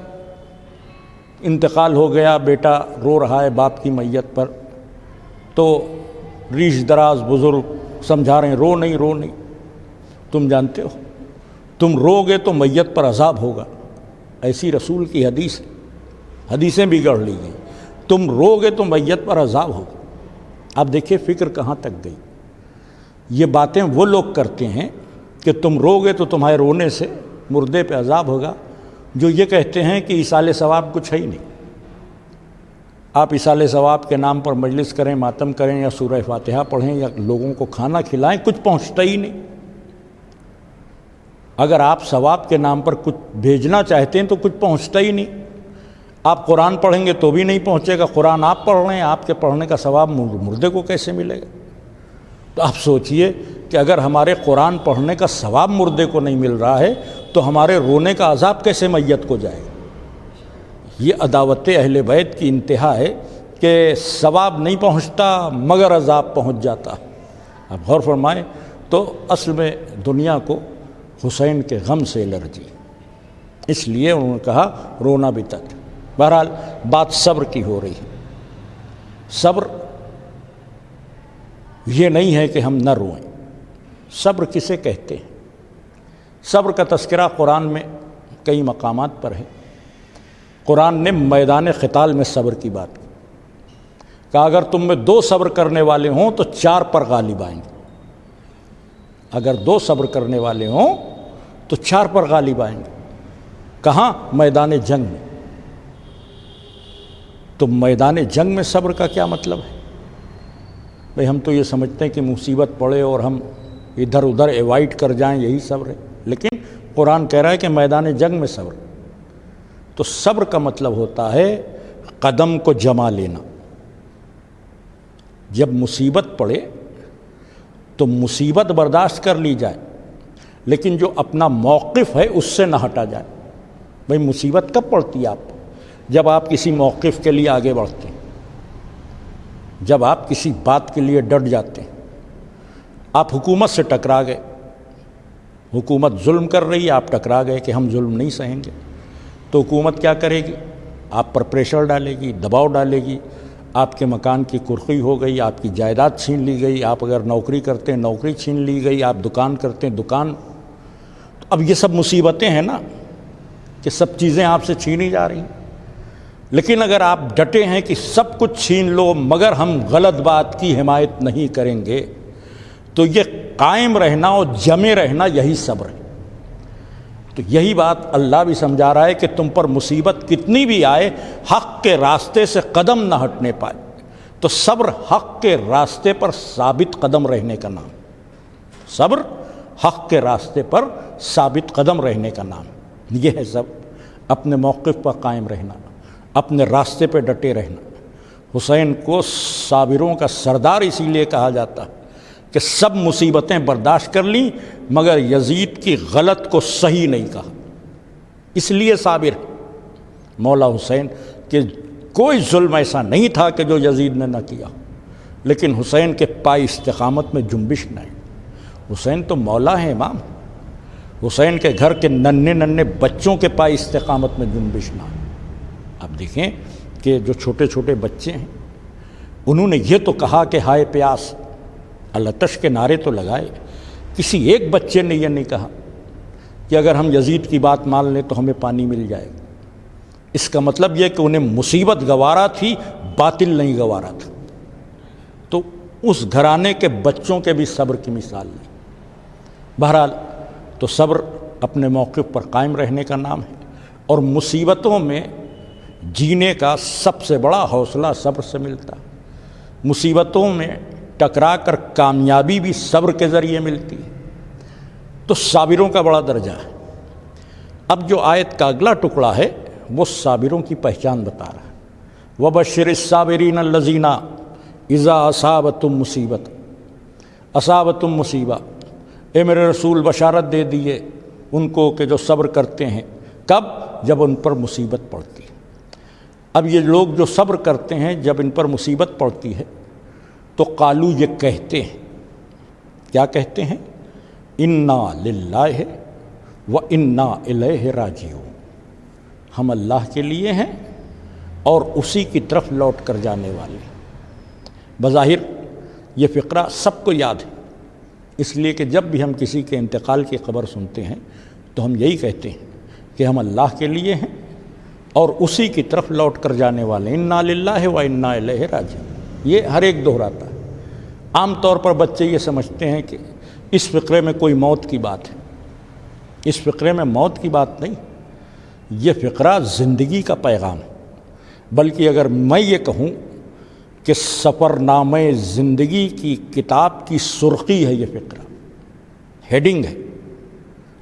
انتقال ہو گیا، بیٹا رو رہا ہے باپ کی میت پر، تو ریش دراز بزرگ سمجھا رہے ہیں رو نہیں رو نہیں. تم جانتے ہو تم رو گے تو میت پر عذاب ہوگا، ایسی رسول کی حدیث ہے، حدیثیں بھی گڑھ لی گئیں. تم رو گے تو میت پر عذاب ہوگا. اب دیکھیے فکر کہاں تک گئی. یہ باتیں وہ لوگ کرتے ہیں کہ تم رو گے تو تمہارے رونے سے مردے پہ عذاب ہوگا، جو یہ کہتے ہیں کہ ایصال ثواب کچھ ہے ہی نہیں. آپ ایصال ثواب کے نام پر مجلس کریں، ماتم کریں، یا سورہ فاتحہ پڑھیں، یا لوگوں کو کھانا کھلائیں، کچھ پہنچتا ہی نہیں. اگر آپ ثواب کے نام پر کچھ بھیجنا چاہتے ہیں تو کچھ پہنچتا ہی نہیں. آپ قرآن پڑھیں گے تو بھی نہیں پہنچے گا. قرآن آپ پڑھ رہے ہیں، آپ کے پڑھنے کا ثواب مردے کو کیسے ملے گا؟ تو آپ سوچئے کہ اگر ہمارے قرآن پڑھنے کا ثواب مردے کو نہیں مل رہا ہے تو ہمارے رونے کا عذاب کیسے میت کو جائے گا؟ یہ عداوت اہل بیت کی انتہا ہے کہ ثواب نہیں پہنچتا مگر عذاب پہنچ جاتا. اب غور فرمائیں تو اصل میں دنیا کو حسین کے غم سے الرجی، اس لیے انہوں نے کہا رونا بدعت. بہرحال بات صبر کی ہو رہی ہے. صبر یہ نہیں ہے کہ ہم نہ روئیں. صبر کسے کہتے ہیں؟ صبر کا تذکرہ قرآن میں کئی مقامات پر ہے. قرآن نے میدان قتال میں صبر کی بات کی، کہا اگر تم میں 2 صبر کرنے والے ہوں تو 4 پر غالب آئیں گے. اگر 2 صبر کرنے والے ہوں تو 4 پر غالب آئیں گے. کہاں؟ میدان جنگ میں. تو میدان جنگ میں صبر کا کیا مطلب ہے؟ بھئی ہم تو یہ سمجھتے ہیں کہ مصیبت پڑے اور ہم ادھر ادھر ایوائڈ کر جائیں، یہی صبر ہے، لیکن قرآن کہہ رہا ہے کہ میدان جنگ میں صبر۔ تو صبر کا مطلب ہوتا ہے قدم کو جما لینا۔ جب مصیبت پڑے تو مصیبت برداشت کر لی جائے، لیکن جو اپنا موقف ہے اس سے نہ ہٹا جائے۔ بھئی مصیبت کب پڑتی ہے آپ کو؟ جب آپ کسی موقف کے لیے آگے بڑھتے ہیں، جب آپ کسی بات کے لیے ڈٹ جاتے ہیں۔ آپ حکومت سے ٹکرا گئے، حکومت ظلم کر رہی ہے، آپ ٹکرا گئے کہ ہم ظلم نہیں سہیں گے، تو حکومت کیا کرے گی؟ آپ پر پریشر ڈالے گی، دباؤ ڈالے گی، آپ کے مکان کی کرخی ہو گئی، آپ کی جائیداد چھین لی گئی، آپ اگر نوکری کرتے ہیں نوکری چھین لی گئی، آپ دکان کرتے ہیں دکان۔ تو اب یہ سب مصیبتیں ہیں نا کہ سب چیزیں آپ سے چھینی جا رہی ہیں۔ لیکن اگر آپ ڈٹے ہیں کہ سب کچھ چھین لو مگر ہم غلط بات کی حمایت نہیں کریں گے، تو یہ قائم رہنا اور جمے رہنا یہی صبر ہے۔ تو یہی بات اللہ بھی سمجھا رہا ہے کہ تم پر مصیبت کتنی بھی آئے، حق کے راستے سے قدم نہ ہٹنے پائے۔ تو صبر حق کے راستے پر ثابت قدم رہنے کا نام، صبر حق کے راستے پر ثابت قدم رہنے کا نام، یہ ہے صبر۔ اپنے موقف پر قائم رہنا، اپنے راستے پہ ڈٹے رہنا۔ حسین کو صابروں کا سردار اسی لیے کہا جاتا کہ سب مصیبتیں برداشت کر لیں مگر یزید کی غلط کو صحیح نہیں کہا، اس لیے صابر مولا حسین کہ کوئی ظلم ایسا نہیں تھا کہ جو یزید نے نہ کیا، لیکن حسین کے پائے استقامت میں جنبش نہ آئی۔ حسین تو مولا ہے امام، حسین کے گھر کے ننھے ننھے بچوں کے پائے استقامت میں جنبش نہ آئی۔ آپ دیکھیں کہ جو چھوٹے چھوٹے بچے ہیں انہوں نے یہ تو کہا کہ ہائے پیاس، الاتش کے نعرے تو لگائے، کسی ایک بچے نے یہ نہیں کہا کہ اگر ہم یزید کی بات مان لیں تو ہمیں پانی مل جائے گا۔ اس کا مطلب یہ کہ انہیں مصیبت گوارا تھی، باطل نہیں گوارا تھا۔ تو اس گھرانے کے بچوں کے بھی صبر کی مثال نہیں۔ بہرحال تو صبر اپنے موقف پر قائم رہنے کا نام ہے، اور مصیبتوں میں جینے کا سب سے بڑا حوصلہ صبر سے ملتا ہے۔ مصیبتوں میں ٹکرا کر کامیابی بھی صبر کے ذریعے ملتی ہے، تو صابروں کا بڑا درجہ ہے۔ اب جو آیت کا اگلا ٹکڑا ہے وہ صابروں کی پہچان بتا رہا ہے۔ وَبَشِّرِ الصَّابِرِينَ الَّذِينَ إِذَا أَصَابَتْهُمْ مُصِیبَۃٌ اے میرے رسول بشارت دے دیے ان کو کہ جو صبر کرتے ہیں۔ کب؟ جب ان پر مصیبت پڑتی ہے۔ اب یہ لوگ جو صبر کرتے ہیں جب ان پر مصیبت پڑتی ہے تو قالو یہ کہتے ہیں، کیا کہتے ہیں؟ انا للہ و انا الیہ راجعون، ہم اللہ کے لیے ہیں اور اسی کی طرف لوٹ کر جانے والے ہیں۔ بظاہر یہ فقرہ سب کو یاد ہے، اس لیے کہ جب بھی ہم کسی کے انتقال کی خبر سنتے ہیں تو ہم یہی کہتے ہیں کہ ہم اللہ کے لیے ہیں اور اسی کی طرف لوٹ کر جانے والے ہیں۔ انا للہ و انا الیہ راجعون، یہ ہر ایک دہراتا ہے۔ عام طور پر بچے یہ سمجھتے ہیں کہ اس فقرے میں کوئی موت کی بات ہے، اس فقرے میں موت کی بات نہیں، یہ فقرہ زندگی کا پیغام ہے۔ بلکہ اگر میں یہ کہوں کہ سفر نامہ زندگی کی کتاب کی سرخی ہے یہ فقرہ، ہیڈنگ ہے،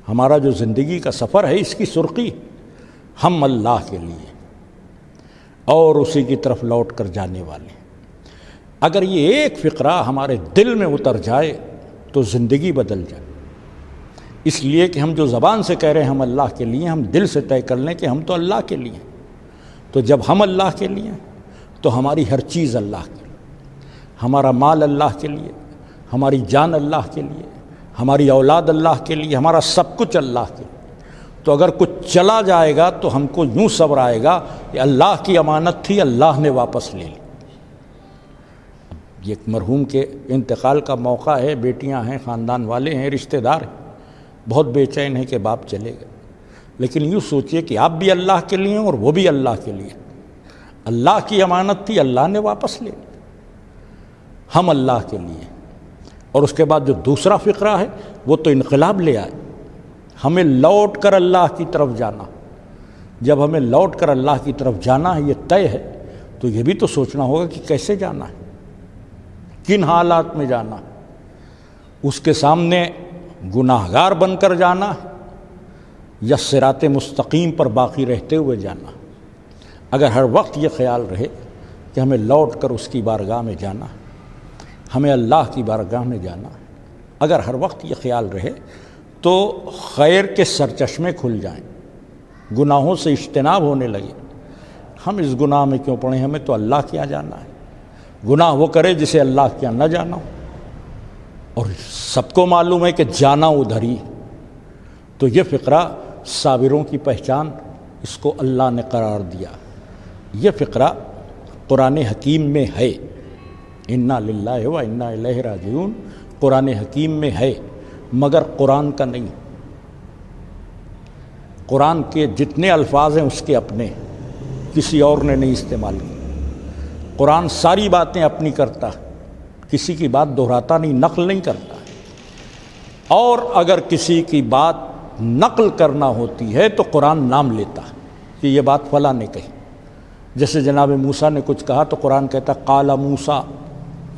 ہمارا جو زندگی کا سفر ہے اس کی سرخی، ہم اللہ کے لیے اور اسی کی طرف لوٹ کر جانے والے ہیں۔ اگر یہ ایک فقرہ ہمارے دل میں اتر جائے تو زندگی بدل جائے۔ اس لیے کہ ہم جو زبان سے کہہ رہے ہیں ہم اللہ کے لیے، ہم دل سے طے کر لیں کہ ہم تو اللہ کے لیے ہیں۔ تو جب ہم اللہ کے لیے ہیں تو ہماری ہر چیز اللہ کے لیے، ہمارا مال اللہ کے لیے، ہماری جان اللہ کے لیے، ہماری اولاد اللہ کے لیے، ہمارا سب کچھ اللہ کے لیے۔ تو اگر کچھ چلا جائے گا تو ہم کو یوں صبر آئے گا کہ اللہ کی امانت تھی، اللہ نے واپس لے لی۔ یہ ایک مرحوم کے انتقال کا موقع ہے، بیٹیاں ہیں، خاندان والے ہیں، رشتہ دار ہیں، بہت بے چین ہیں کہ باپ چلے گئے۔ لیکن یوں سوچئے کہ آپ بھی اللہ کے لیے ہیں اور وہ بھی اللہ کے لیے، اللہ کی امانت تھی، اللہ نے واپس لے لی، ہم اللہ کے لیے۔ اور اس کے بعد جو دوسرا فقرہ ہے وہ تو انقلاب لے آئے، ہمیں لوٹ کر اللہ کی طرف جانا۔ جب ہمیں لوٹ کر اللہ کی طرف جانا ہے، یہ طے ہے، تو یہ بھی تو سوچنا ہوگا کہ کیسے جانا ہے، کن حالات میں جانا ہے، اس کے سامنے گناہگار بن کر جانا یا صراط مستقیم پر باقی رہتے ہوئے جانا۔ اگر ہر وقت یہ خیال رہے کہ ہمیں لوٹ کر اس کی بارگاہ میں جانا، ہمیں اللہ کی بارگاہ میں جانا، اگر ہر وقت یہ خیال رہے تو خیر کے سرچشمے کھل جائیں، گناہوں سے اجتناب ہونے لگے۔ ہم اس گناہ میں کیوں پڑیں، ہمیں تو اللہ کے یہاں جانا ہے۔ گناہ وہ کرے جسے اللہ کے یہاں نہ جانا ہو، اور سب کو معلوم ہے کہ جانا ادھر ہی۔ تو یہ فقرہ صابروں کی پہچان، اس کو اللہ نے قرار دیا۔ یہ فقرہ قرآن حکیم میں ہے، انا للہ و انا الیہ راجعون قرآن حکیم میں ہے، مگر قرآن کا نہیں۔ قرآن کے جتنے الفاظ ہیں اس کے اپنے، کسی اور نے نہیں استعمال کی۔ قرآن ساری باتیں اپنی کرتا ہے، کسی کی بات دہراتا نہیں، نقل نہیں کرتا۔ اور اگر کسی کی بات نقل کرنا ہوتی ہے تو قرآن نام لیتا ہے کہ یہ بات فلاں نے کہی۔ جیسے جناب موسیٰ نے کچھ کہا تو قرآن کہتا قال موسیٰ،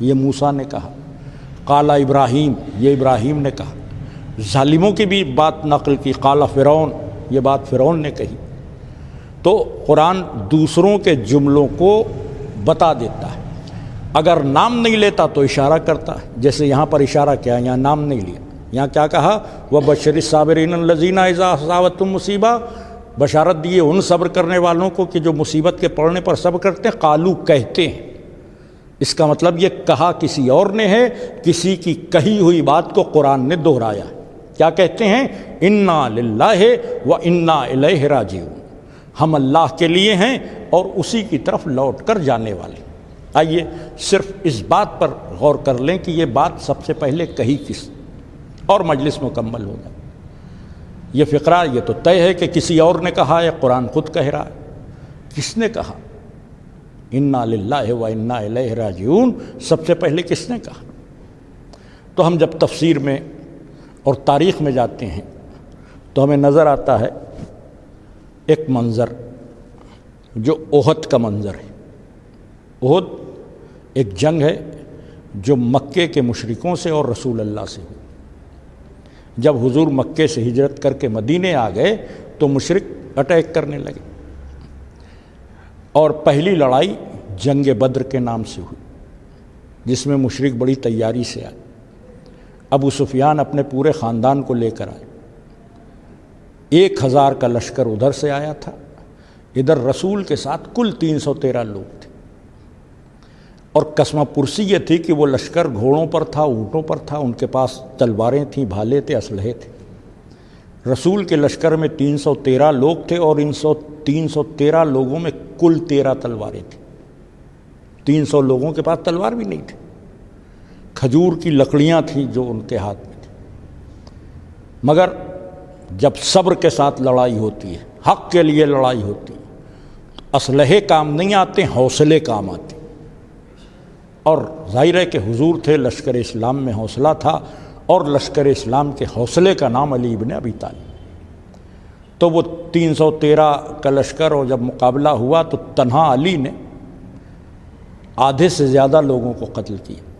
یہ موسیٰ نے کہا۔ قال ابراہیم، یہ ابراہیم نے کہا۔ ظالموں کی بھی بات نقل کی، قال فرعون، یہ بات فرعون نے کہی۔ تو قرآن دوسروں کے جملوں کو بتا دیتا ہے، اگر نام نہیں لیتا تو اشارہ کرتا ہے۔ جیسے یہاں پر اشارہ کیا، یہاں نام نہیں لیا، یہاں کیا کہا، وَبَشِّرِ الصَّابِرِينَ الَّذِينَ إِذَا أَصَابَتْهُمْ مُصِیبَۃٌ، بشارت دیے ان صبر کرنے والوں کو کہ جو مصیبت کے پڑنے پر صبر کرتے ہیں، قالو کہتے ہیں۔ اس کا مطلب یہ کہا کسی اور نے ہے، کسی کی کہی ہوئی بات کو قرآن نے دہرایا۔ کیا کہتے ہیں، انا للہ و انا الیہ راجعون، ہم اللہ کے لیے ہیں اور اسی کی طرف لوٹ کر جانے والے۔ آئیے صرف اس بات پر غور کر لیں کہ یہ بات سب سے پہلے کہی کس، اور مجلس مکمل ہو جائے۔ یہ فقرہ یہ تو طے ہے کہ کسی اور نے کہا ہے، قرآن خود کہہ رہا ہے۔ کس نے کہا، انا للہ و انا الیہ راجعون، سب سے پہلے کس نے کہا؟ تو ہم جب تفسیر میں اور تاریخ میں جاتے ہیں تو ہمیں نظر آتا ہے ایک منظر جو احد کا منظر ہے۔ احد ایک جنگ ہے جو مکے کے مشرکوں سے اور رسول اللہ سے ہوئی۔ جب حضور مکے سے ہجرت کر کے مدینے آ گئے تو مشرک اٹیک کرنے لگے، اور پہلی لڑائی جنگ بدر کے نام سے ہوئی، جس میں مشرک بڑی تیاری سے آئے۔ ابو سفیان اپنے پورے خاندان کو لے کر آئے، 1000 کا لشکر ادھر سے آیا تھا، ادھر رسول کے ساتھ کل 313 لوگ تھے۔ اور قسمہ پرسی یہ تھی کہ وہ لشکر گھوڑوں پر تھا، اونٹوں پر تھا، ان کے پاس تلواریں تھیں، بھالے تھے، اسلحے تھے۔ رسول کے لشکر میں 313 لوگ تھے، اور ان 313 لوگوں میں کل 13 تلواریں تھیں۔ 300 لوگوں کے پاس تلوار بھی نہیں تھی، کھجور کی لکڑیاں تھیں جو ان کے ہاتھ میں تھیں۔ مگر جب صبر کے ساتھ لڑائی ہوتی ہے، حق کے لیے لڑائی ہوتی ہے، تو اسلحے کام نہیں آتے، حوصلے کام آتے۔ اور ظاہر ہے کہ حضور تھے، لشکر اسلام میں حوصلہ تھا، اور لشکر اسلام کے حوصلے کا نام علی ابن ابی طالب۔ تو وہ 313 کا لشکر، اور جب مقابلہ ہوا تو تنہا علی نے آدھے سے زیادہ لوگوں کو قتل کیا۔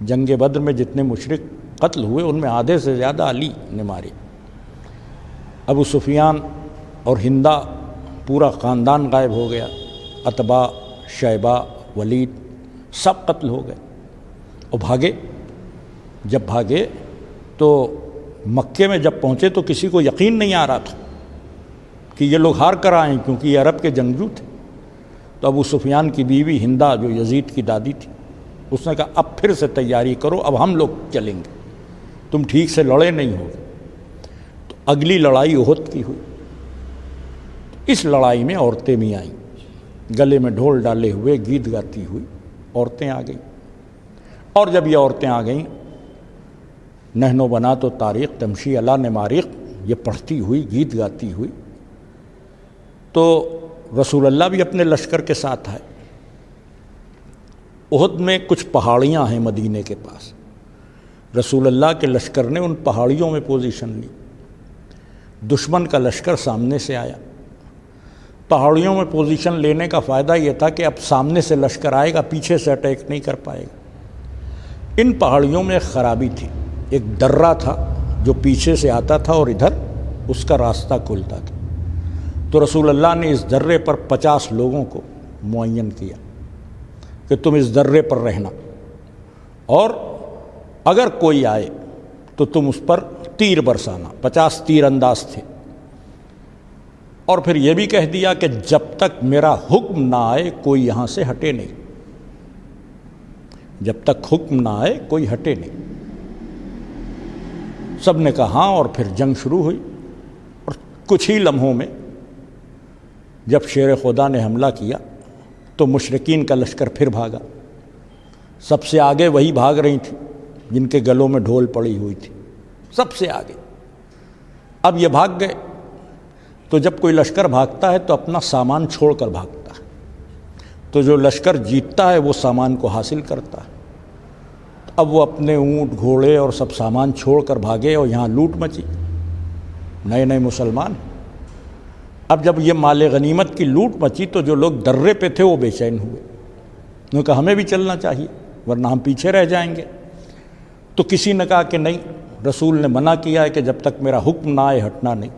جنگ بدر میں جتنے مشرک قتل ہوئے ان میں آدھے سے زیادہ علی نے مارے۔ ابو سفیان اور ہندا پورا خاندان غائب ہو گیا، عتبہ، شیبہ، ولید سب قتل ہو گئے اور بھاگے۔ جب بھاگے تو مکے میں جب پہنچے تو کسی کو یقین نہیں آ رہا تھا کہ یہ لوگ ہار کر آئیں، کیونکہ یہ عرب کے جنگجو تھے۔ تو ابو سفیان کی بیوی ہندا جو یزید کی دادی تھی، اس نے کہا اب پھر سے تیاری کرو، اب ہم لوگ چلیں گے، تم ٹھیک سے لڑے نہیں ہو۔ تو اگلی لڑائی احد کی ہوئی۔ اس لڑائی میں عورتیں بھی آئیں، گلے میں ڈھول ڈالے ہوئے، گیت گاتی ہوئی عورتیں آ گئیں۔ اور جب یہ عورتیں آ گئیں، نحن و بنا تو تاریخ تمشی علی نماریخ، یہ پڑھتی ہوئی، گیت گاتی ہوئی، تو رسول اللہ بھی اپنے لشکر کے ساتھ آئے۔ احد میں کچھ پہاڑیاں ہیں مدینے کے پاس، رسول اللہ کے لشکر نے ان پہاڑیوں میں پوزیشن لی۔ دشمن کا لشکر سامنے سے آیا۔ پہاڑیوں میں پوزیشن لینے کا فائدہ یہ تھا کہ اب سامنے سے لشکر آئے گا، پیچھے سے اٹیک نہیں کر پائے گا۔ ان پہاڑیوں میں ایک خرابی تھی، ایک درہ تھا جو پیچھے سے آتا تھا اور ادھر اس کا راستہ کھلتا تھا۔ تو رسول اللہ نے اس درے پر 50 لوگوں کو معین کیا کہ تم اس درے پر رہنا، اور اگر کوئی آئے تو تم اس پر تیر برسانا۔ 50 تیر انداز تھے، اور پھر یہ بھی کہہ دیا کہ جب تک میرا حکم نہ آئے کوئی یہاں سے ہٹے نہیں، جب تک حکم نہ آئے کوئی ہٹے نہیں۔ سب نے کہا ہاں، اور پھر جنگ شروع ہوئی، اور کچھ ہی لمحوں میں جب شیر خدا نے حملہ کیا تو مشرکین کا لشکر پھر بھاگا۔ سب سے آگے وہی بھاگ رہی تھیں جن کے گلوں میں ڈھول پڑی ہوئی تھی، سب سے آگے۔ اب یہ بھاگ گئے، تو جب کوئی لشکر بھاگتا ہے تو اپنا سامان چھوڑ کر بھاگتا ہے، تو جو لشکر جیتتا ہے وہ سامان کو حاصل کرتا ہے۔ اب وہ اپنے اونٹ گھوڑے اور سب سامان چھوڑ کر بھاگے، اور یہاں لوٹ مچی، نئے نئے مسلمان۔ اب جب یہ مال غنیمت کی لوٹ مچی تو جو لوگ درے پہ تھے وہ بے چین ہوئے، انہوں نے کہا ہمیں بھی چلنا چاہیے ورنہ ہم پیچھے رہ جائیں گے۔ تو کسی نے کہا کہ نہیں، رسول نے منع کیا ہے کہ جب تک میرا حکم نہ آئے ہٹنا نہیں۔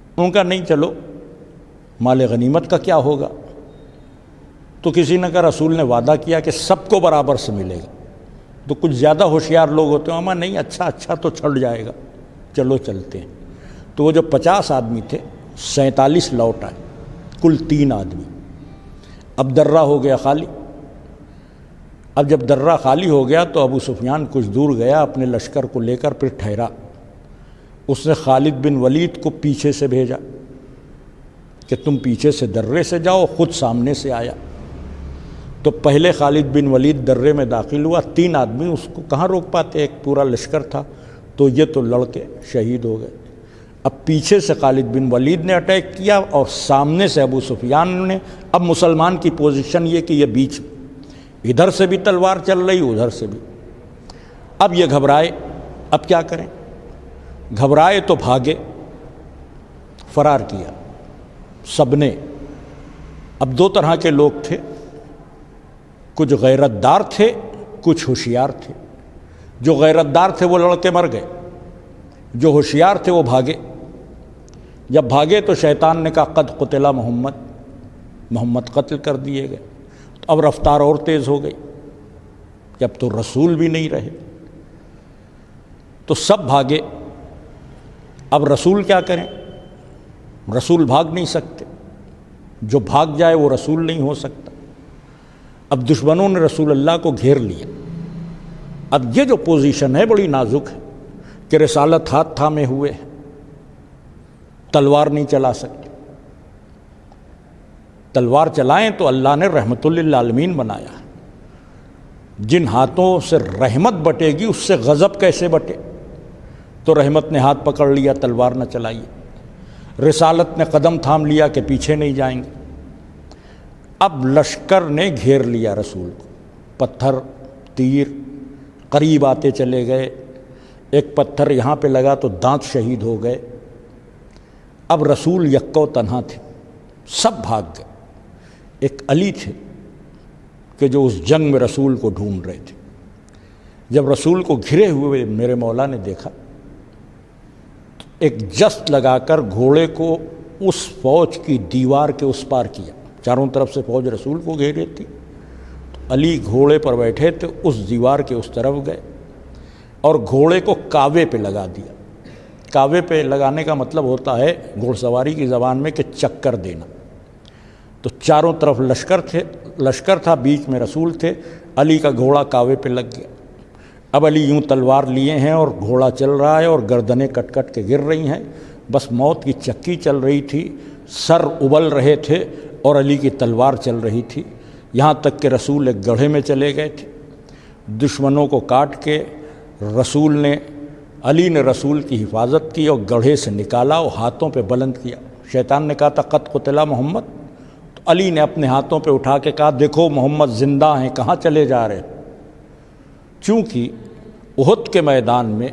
انہوں نے کہا نہیں چلو، مال غنیمت کا کیا ہوگا؟ تو کسی نے کہا رسول نے وعدہ کیا کہ سب کو برابر سے ملے گا۔ تو کچھ زیادہ ہوشیار لوگ ہوتے ہیں، اما نہیں، اچھا تو چھڑ جائے گا، چلو چلتے ہیں۔ تو وہ جو 50 آدمی تھے 47 لوٹ آئے، کل 3 آدمی۔ اب درہ ہو گیا خالی۔ اب جب درہ خالی ہو گیا تو ابو سفیان کچھ دور گیا، اپنے لشکر کو لے کر پھر ٹھہرا۔ اس نے خالد بن ولید کو پیچھے سے بھیجا کہ تم پیچھے سے درے سے جاؤ، خود سامنے سے آیا۔ تو پہلے خالد بن ولید درے میں داخل ہوا، 3 آدمی اس کو کہاں روک پاتے، ایک پورا لشکر تھا، تو یہ تو لڑ کے شہید ہو گئے۔ اب پیچھے سے خالد بن ولید نے اٹیک کیا اور سامنے سے ابو سفیان نے۔ اب مسلمان کی پوزیشن یہ کہ یہ بیچ، ادھر سے بھی تلوار چل رہی، ادھر سے بھی۔ اب یہ گھبرائے، اب کیا کریں؟ گھبرائے تو بھاگے، فرار کیا سب نے۔ اب 2 طرح کے لوگ تھے، کچھ غیرت دار تھے، کچھ ہوشیار تھے۔ جو غیرت دار تھے وہ لڑ کے مر گئے، جو ہوشیار تھے وہ بھاگے۔ جب بھاگے تو شیطان نے کہا قد قتل محمد قتل کر دیے گئے۔ تو اب رفتار اور تیز ہو گئی کہ اب تو رسول بھی نہیں رہے، تو سب بھاگے۔ اب رسول کیا کریں؟ رسول بھاگ نہیں سکتے، جو بھاگ جائے وہ رسول نہیں ہو سکتا۔ اب دشمنوں نے رسول اللہ کو گھیر لیا۔ اب یہ جو پوزیشن ہے بڑی نازک ہے کہ رسالت ہاتھ تھامے ہوئے ہیں، تلوار نہیں چلا سکتے۔ تلوار چلائیں تو اللہ نے رحمت للعالمین بنایا، جن ہاتھوں سے رحمت بٹے گی اس سے غضب کیسے بٹے؟ تو رحمت نے ہاتھ پکڑ لیا، تلوار نہ چلائیے۔ رسالت نے قدم تھام لیا کہ پیچھے نہیں جائیں گے۔ اب لشکر نے گھیر لیا رسول کو، پتھر تیر قریب آتے چلے گئے۔ ایک پتھر یہاں پہ لگا تو دانت شہید ہو گئے۔ اب رسول یکو تنہا تھے، سب بھاگ گئے۔ ایک علی تھے کہ جو اس جنگ میں رسول کو ڈھونڈ رہے تھے۔ جب رسول کو گھرے ہوئے میرے مولا نے دیکھا، ایک جست لگا کر گھوڑے کو اس فوج کی دیوار کے اس پار کیا۔ چاروں طرف سے فوج رسول کو گھیرے تھی، تو علی گھوڑے پر بیٹھے تھے، اس دیوار کے اس طرف گئے اور گھوڑے کو کاوے پہ لگا دیا۔ کاوے پہ لگانے کا مطلب ہوتا ہے گھوڑ سواری کی زبان میں کہ چکر دینا۔ تو چاروں طرف لشکر تھا، بیچ میں رسول تھے، علی کا گھوڑا کاوے پہ لگ گیا۔ اب علی یوں تلوار لیے ہیں اور گھوڑا چل رہا ہے اور گردنیں کٹ کٹ کے گر رہی ہیں، بس موت کی چکی چل رہی تھی، سر ابل رہے تھے اور علی کی تلوار چل رہی تھی، یہاں تک کہ رسول ایک گڑھے میں چلے گئے تھے۔ دشمنوں کو کاٹ کے علی نے رسول کی حفاظت کی اور گڑھے سے نکالا اور ہاتھوں پہ بلند کیا۔ شیطان نے کہا تھا قد قتل محمد، تو علی نے اپنے ہاتھوں پہ اٹھا کے کہا دیکھو محمد زندہ ہیں، کہاں چلے جا رہے؟ چونکہ احد کے میدان میں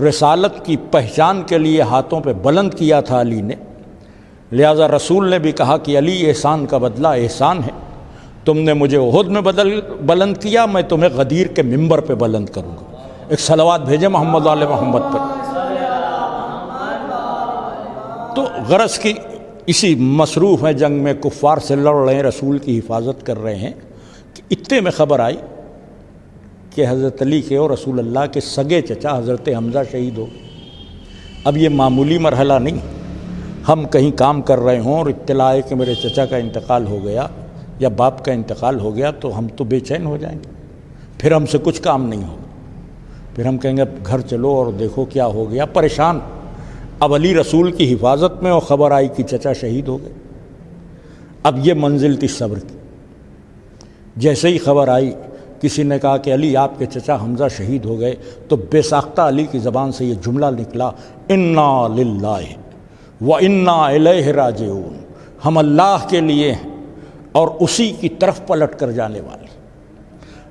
رسالت کی پہچان کے لیے ہاتھوں پہ بلند کیا تھا علی نے، لہذا رسول نے بھی کہا کہ علی احسان کا بدلہ احسان ہے، تم نے مجھے احد میں بلند کیا، میں تمہیں غدیر کے منبر پہ بلند کروں گا۔ ایک صلوات بھیجے محمد علیہ محمد پر۔ تو غرض کی اسی مصروف ہیں، جنگ میں کفار سے لڑ رہے ہیں، رسول کی حفاظت کر رہے ہیں، کہ اتنے میں خبر آئی کہ حضرت علی کے اور رسول اللہ کے سگے چچا حضرت حمزہ شہید ہو گئے۔ اب یہ معمولی مرحلہ نہیں، ہم کہیں کام کر رہے ہوں اور اطلاع ہے کہ میرے چچا کا انتقال ہو گیا یا باپ کا انتقال ہو گیا تو ہم تو بے چین ہو جائیں گے، پھر ہم سے کچھ کام نہیں ہوگا، پھر ہم کہیں گے گھر چلو اور دیکھو کیا ہو گیا، پریشان۔ اب علی رسول کی حفاظت میں اور خبر آئی کہ چچا شہید ہو گئے۔ اب یہ منزل تھی صبر کی۔ جیسے ہی خبر آئی، کسی نے کہا کہ علی آپ کے چچا حمزہ شہید ہو گئے، تو بے ساختہ علی کی زبان سے یہ جملہ نکلا، انا للہ و انا الیہ راجعون، ہم اللہ کے لیے ہیں اور اسی کی طرف پلٹ کر جانے والے۔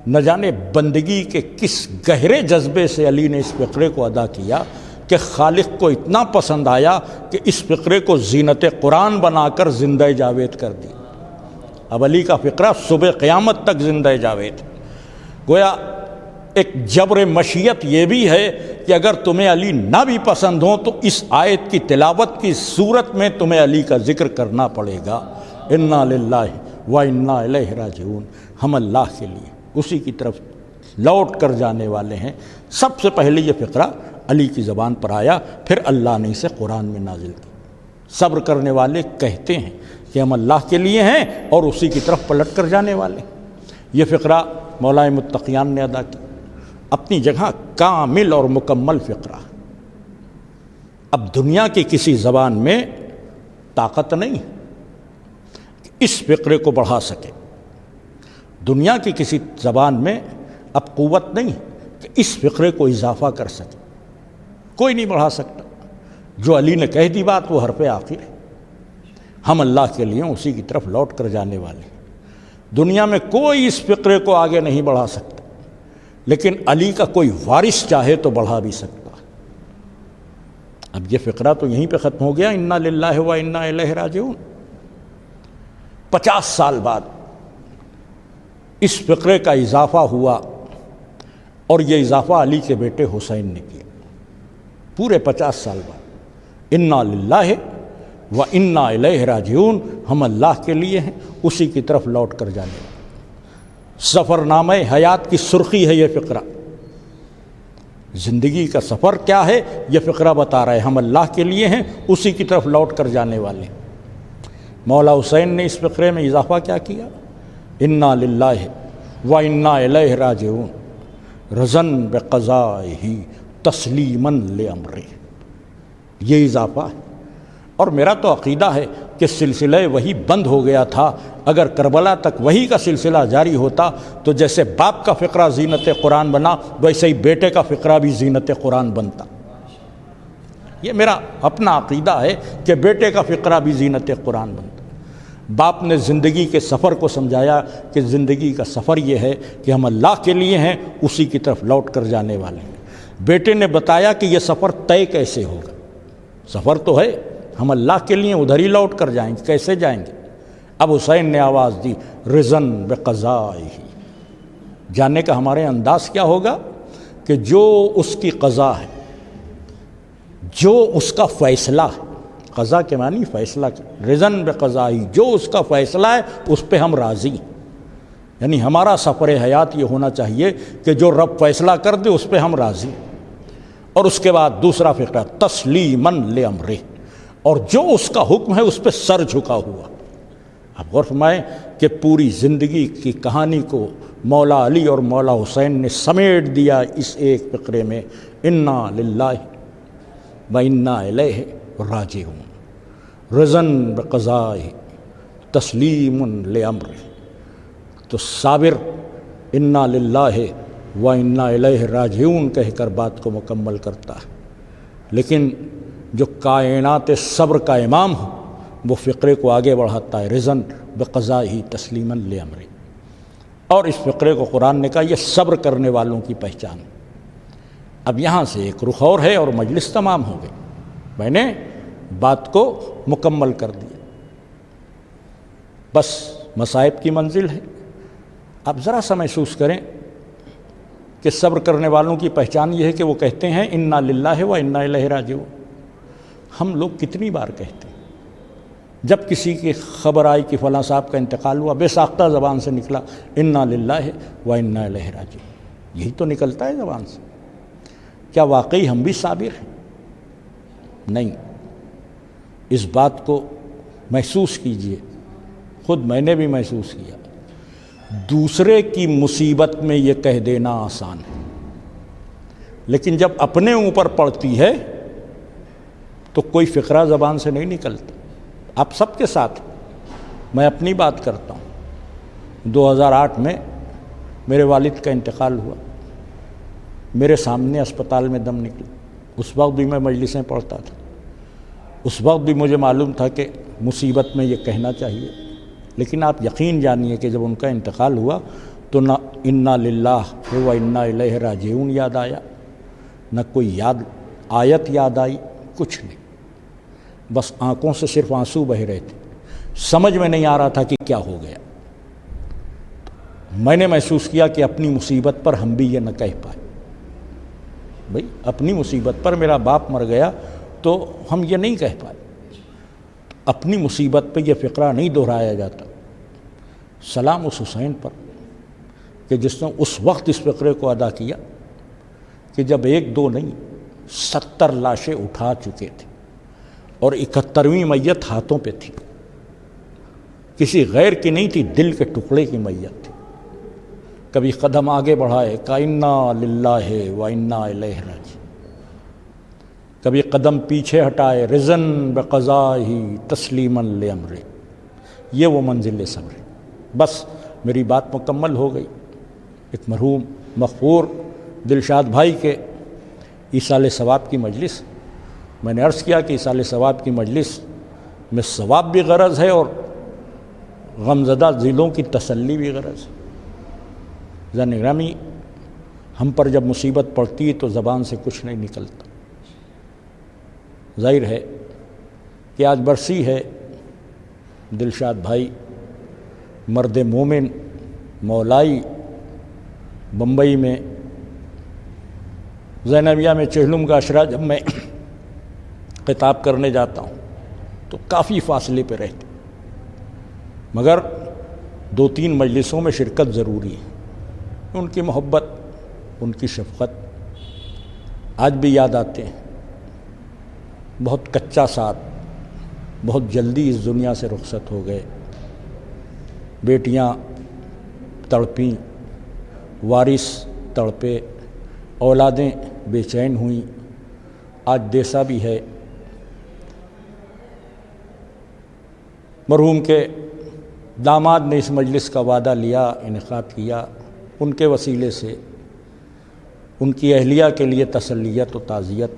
نہ جانے بندگی کے کس گہرے جذبے سے علی نے اس فقرے کو ادا کیا کہ خالق کو اتنا پسند آیا کہ اس فقرے کو زینت قرآن بنا کر زندہ جاوید کر دی۔ اب علی کا فقرہ صبح قیامت تک زندہ جاوید۔ گویا ایک جبر مشیت یہ بھی ہے کہ اگر تمہیں علی نہ بھی پسند ہو تو اس آیت کی تلاوت کی صورت میں تمہیں علی کا ذکر کرنا پڑے گا۔ انا للہ و انا الیہ راجعون، ہم اللہ کے لیے اسی کی طرف لوٹ کر جانے والے ہیں۔ سب سے پہلے یہ فقرہ علی کی زبان پر آیا، پھر اللہ نے اسے قرآن میں نازل کیا۔ صبر کرنے والے کہتے ہیں کہ ہم اللہ کے لیے ہیں اور اسی کی طرف پلٹ کر جانے والے۔ یہ فقرہ مولا متقیان نے ادا کی، اپنی جگہ کامل اور مکمل فقرہ۔ اب دنیا کی کسی زبان میں طاقت نہیں کہ اس فقرے کو بڑھا سکے، دنیا کی کسی زبان میں اب قوت نہیں کہ اس فقرے کو اضافہ کر سکے، کوئی نہیں بڑھا سکتا۔ جو علی نے کہہ دی بات وہ حرف آخر ہے، ہم اللہ کے لیے اسی کی طرف لوٹ کر جانے والے ہیں۔ دنیا میں کوئی اس فقرے کو آگے نہیں بڑھا سکتا، لیکن علی کا کوئی وارث چاہے تو بڑھا بھی سکتا۔ اب یہ فقرہ تو یہیں پہ ختم ہو گیا، انا للہ و انا الیہ راجعون۔ 50 سال بعد اس فقرے کا اضافہ ہوا، اور یہ اضافہ علی کے بیٹے حسین نے کیا۔ پورے 50 سال بعد انا للہ و انا الیہ راجعون، ہم اللہ کے لیے ہیں اسی کی طرف لوٹ کر جانے والے۔ سفر نامہ حیات کی سرخی ہے یہ فقرہ، زندگی کا سفر کیا ہے یہ فقرہ بتا رہا ہے، ہم اللہ کے لیے ہیں اسی کی طرف لوٹ کر جانے والے۔ مولا حسین نے اس فقرے میں اضافہ کیا کیا، انا للہ و انا الیہ راجعون رضن بقضائہ تسلیما لامرہ، یہ اضافہ ہے۔ اور میرا تو عقیدہ ہے کہ سلسلہ وحی بند ہو گیا تھا، اگر کربلا تک وحی کا سلسلہ جاری ہوتا تو جیسے باپ کا فقرہ زینت قرآن بنا ویسے ہی بیٹے کا فقرہ بھی زینت قرآن بنتا۔ یہ میرا اپنا عقیدہ ہے کہ بیٹے کا فقرہ بھی زینت قرآن بنتا۔ باپ نے زندگی کے سفر کو سمجھایا کہ زندگی کا سفر یہ ہے کہ ہم اللہ کے لیے ہیں اسی کی طرف لوٹ کر جانے والے ہیں۔ بیٹے نے بتایا کہ یہ سفر طے کیسے ہوگا، سفر تو ہے ہم اللہ کے لیے ادھر ہی لوٹ کر جائیں گے، کیسے جائیں گے؟ اب حسین نے آواز دی رضن بقضائہ، جاننے کا ہمارے انداز کیا ہوگا کہ جو اس کی قضا ہے، جو اس کا فیصلہ ہے، قضا کے معنی فیصلہ، رضن بقضائہ، جو اس کا فیصلہ ہے اس پہ ہم راضی ہیں۔ یعنی ہمارا سفر حیات یہ ہونا چاہیے کہ جو رب فیصلہ کر دے اس پہ ہم راضی ہیں۔ اور اس کے بعد دوسرا فقرہ تسلیما لامرہ، اور جو اس کا حکم ہے اس پہ سر جھکا ہوا۔ اب غور فرمائیں کہ پوری زندگی کی کہانی کو مولا علی اور مولا حسین نے سمیٹ دیا اس ایک فقرے میں، انا للہ و انا الیہ راجعون رضن بقضائہ تسلیم لامرہ۔ تو صابر انا للہ و انا الیہ راجعون کہہ کر بات کو مکمل کرتا ہے، لیکن جو کائنات صبر کا امام ہو وہ فقرے کو آگے بڑھاتا ہے، رضن بقضائہ تسلیما لامرہ۔ اور اس فقرے کو قرآن نے کہا یہ صبر کرنے والوں کی پہچان۔ اب یہاں سے ایک رخ اور ہے اور مجلس تمام ہو گئی، میں نے بات کو مکمل کر دیا۔ بس مصائب کی منزل ہے، آپ ذرا سا محسوس کریں کہ صبر کرنے والوں کی پہچان یہ ہے کہ وہ کہتے ہیں انا للہ و انا الیہ راجعون۔ ہم لوگ کتنی بار کہتے ہیں جب کسی کی خبر آئی کہ فلاں صاحب کا انتقال ہوا، بے ساختہ زبان سے نکلا انا للہ و انا الیہ راجعون، یہی تو نکلتا ہے زبان سے۔ کیا واقعی ہم بھی صابر ہیں؟ نہیں۔ اس بات کو محسوس کیجئے، خود میں نے بھی محسوس کیا۔ دوسرے کی مصیبت میں یہ کہہ دینا آسان ہے، لیکن جب اپنے اوپر پڑتی ہے تو کوئی فقرہ زبان سے نہیں نکلتا۔ آپ سب کے ساتھ میں اپنی بات کرتا ہوں۔ 2008 میں میرے والد کا انتقال ہوا، میرے سامنے اسپتال میں دم نکلا۔ اس وقت بھی میں مجلسیں پڑھتا تھا، اس وقت بھی مجھے معلوم تھا کہ مصیبت میں یہ کہنا چاہیے، لیکن آپ یقین جانیے کہ جب ان کا انتقال ہوا تو نہ انا للہ و انا الیہ راجعون یاد آیا، نہ کوئی آیت یاد آئی، کچھ نہیں۔ بس آنکھوں سے صرف آنسو بہہ رہے تھے، سمجھ میں نہیں آ رہا تھا کہ کیا ہو گیا۔ میں نے محسوس کیا کہ اپنی مصیبت پر ہم بھی یہ نہ کہہ پائے۔ بھئی اپنی مصیبت پر میرا باپ مر گیا تو ہم یہ نہیں کہہ پائے، اپنی مصیبت پہ یہ فقرہ نہیں دہرایا جاتا۔ سلام اس حسین پر کہ جس نے اس وقت اس فقرے کو ادا کیا کہ جب 1-2 نہیں 70 لاشیں اٹھا چکے تھے اور 71ویں میت ہاتھوں پہ تھی، کسی غیر کی نہیں تھی، دل کے ٹکڑے کی میت تھی۔ کبھی قدم آگے بڑھائے کہ انا للہ و انا الیہ راجعون، کبھی قدم پیچھے ہٹائے رضن بقضائہ تسلیما لامرہ۔ یہ وہ منزل صبر ہے۔ بس میری بات مکمل ہو گئی۔ ایک مرحوم مغفور دلشاد بھائی کے ایصال ثواب کی مجلس، میں نے عرض کیا کہ ایصال ثواب کی مجلس میں ثواب بھی غرض ہے اور غمزدہ دلوں کی تسلی بھی غرض ہے۔ عزیزان گرامی، ہم پر جب مصیبت پڑتی ہے تو زبان سے کچھ نہیں نکلتا۔ ظاہر ہے کہ آج برسی ہے دلشاد بھائی مرد مومن مولائی بمبئی میں زینبیہ میں چہلم کا اشرا جب میں خطاب کرنے جاتا ہوں تو کافی فاصلے پہ رہتے، مگر 2-3 مجلسوں میں شرکت ضروری ہے۔ ان کی محبت، ان کی شفقت آج بھی یاد آتے ہیں۔ بہت کچا ساتھ، بہت جلدی اس دنیا سے رخصت ہو گئے۔ بیٹیاں تڑپیں، وارث تڑپے، اولادیں بے چین ہوئیں۔ آج دیسا بھی ہے۔ مرحوم کے داماد نے اس مجلس کا وعدہ لیا، انعقاد کیا، ان کے وسیلے سے ان کی اہلیہ کے لیے تسلیت و تعزیت،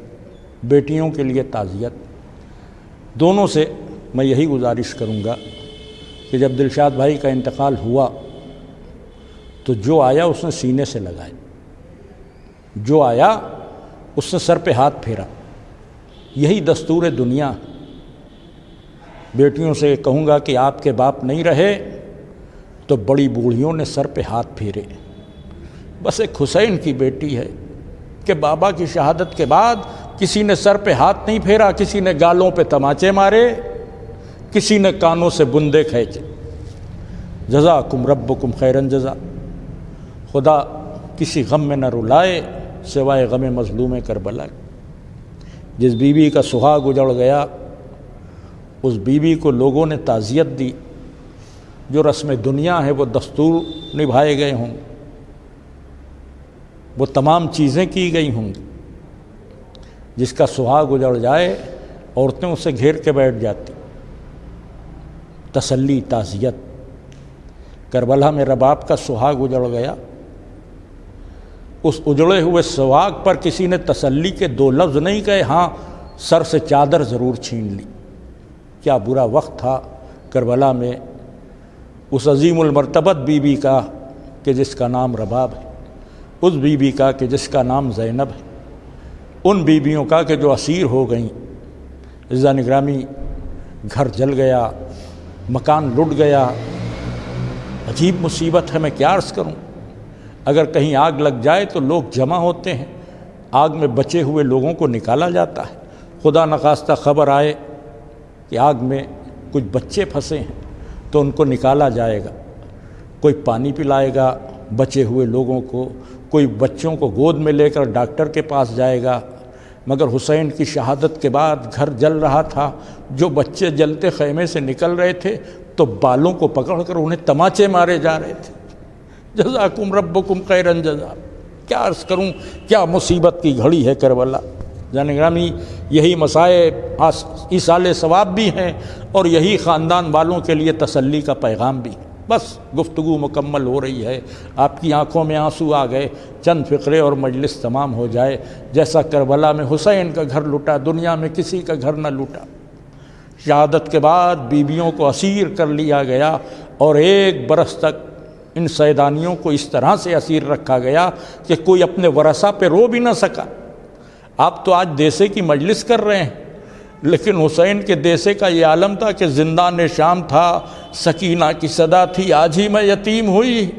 بیٹیوں کے لیے تعزیت، دونوں سے میں یہی گزارش کروں گا کہ جب دلشاد بھائی کا انتقال ہوا تو جو آیا اس نے سینے سے لگائے، جو آیا اس نے سر پہ ہاتھ پھیرا۔ یہی دستور دنیا۔ بیٹیوں سے کہوں گا کہ آپ کے باپ نہیں رہے تو بڑی بوڑھیوں نے سر پہ ہاتھ پھیرے۔ بس ایک حسین کی بیٹی ہے کہ بابا کی شہادت کے بعد کسی نے سر پہ ہاتھ نہیں پھیرا، کسی نے گالوں پہ تماچے مارے، کسی نے کانوں سے بندے کھینچے۔ جزاکم ربکم خیرا جزا۔ خدا کسی غم میں نہ رلائے سوائے غم مظلوم کربلا۔ جس بیوی کا سہاگ اجڑ گیا اس بیوی کو لوگوں نے تعزیت دی، جو رسم دنیا ہے وہ دستور نبھائے گئے ہوں، وہ تمام چیزیں کی گئی ہوں گی۔ جس کا سہاگ اجڑ جائے عورتیں اسے گھیر کے بیٹھ جاتی۔ تسلی، تعزیت۔ کربلا میں رباب کا سہاگ اجڑ گیا، اس اجڑے ہوئے سہاگ پر کسی نے تسلی کے 2 لفظ نہیں کہے، ہاں سر سے چادر ضرور چھین لی۔ کیا برا وقت تھا کربلا میں اس عظیم المرتبت بی بی کا کہ جس کا نام رباب ہے، اس بی بی کا کہ جس کا نام زینب ہے، ان بیویوں کا کہ جو اسیر ہو گئیں۔ عزیزان گرامی، گھر جل گیا، مکان لٹ گیا، عجیب مصیبت ہے، میں کیا عرض کروں۔ اگر کہیں آگ لگ جائے تو لوگ جمع ہوتے ہیں، آگ میں بچے ہوئے لوگوں کو نکالا جاتا ہے۔ خدا نخواستہ خبر آئے کہ آگ میں کچھ بچے پھنسے ہیں تو ان کو نکالا جائے گا، کوئی پانی پلائے گا بچے ہوئے لوگوں کو، کوئی بچوں کو گود میں لے کر ڈاکٹر کے پاس جائے گا۔ مگر حسین کی شہادت کے بعد گھر جل رہا تھا، جو بچے جلتے خیمے سے نکل رہے تھے تو بالوں کو پکڑ کر انہیں تماچے مارے جا رہے تھے۔ جزاکم ربکم خیرن جزا۔ کیا عرض کروں، کیا مصیبت کی گھڑی ہے کربلا۔ جان گرامی، یہی مسائب ایصال ثواب بھی ہیں اور یہی خاندان والوں کے لیے تسلی کا پیغام بھی۔ بس گفتگو مکمل ہو رہی ہے، آپ کی آنکھوں میں آنسو آ گئے، چند فقرے اور مجلس تمام ہو جائے۔ جیسا کربلا میں حسین کا گھر لوٹا، دنیا میں کسی کا گھر نہ لوٹا۔ شہادت کے بعد بیویوں کو اسیر کر لیا گیا اور 1 برس تک ان سیدانیوں کو اس طرح سے اسیر رکھا گیا کہ کوئی اپنے ورثہ پہ رو بھی نہ سکا۔ آپ تو آج دیسے کی مجلس کر رہے ہیں، لیکن حسین کے دیسے کا یہ عالم تھا کہ زندان شام تھا، سکینہ کی صدا تھی، آج ہی میں یتیم ہوئی،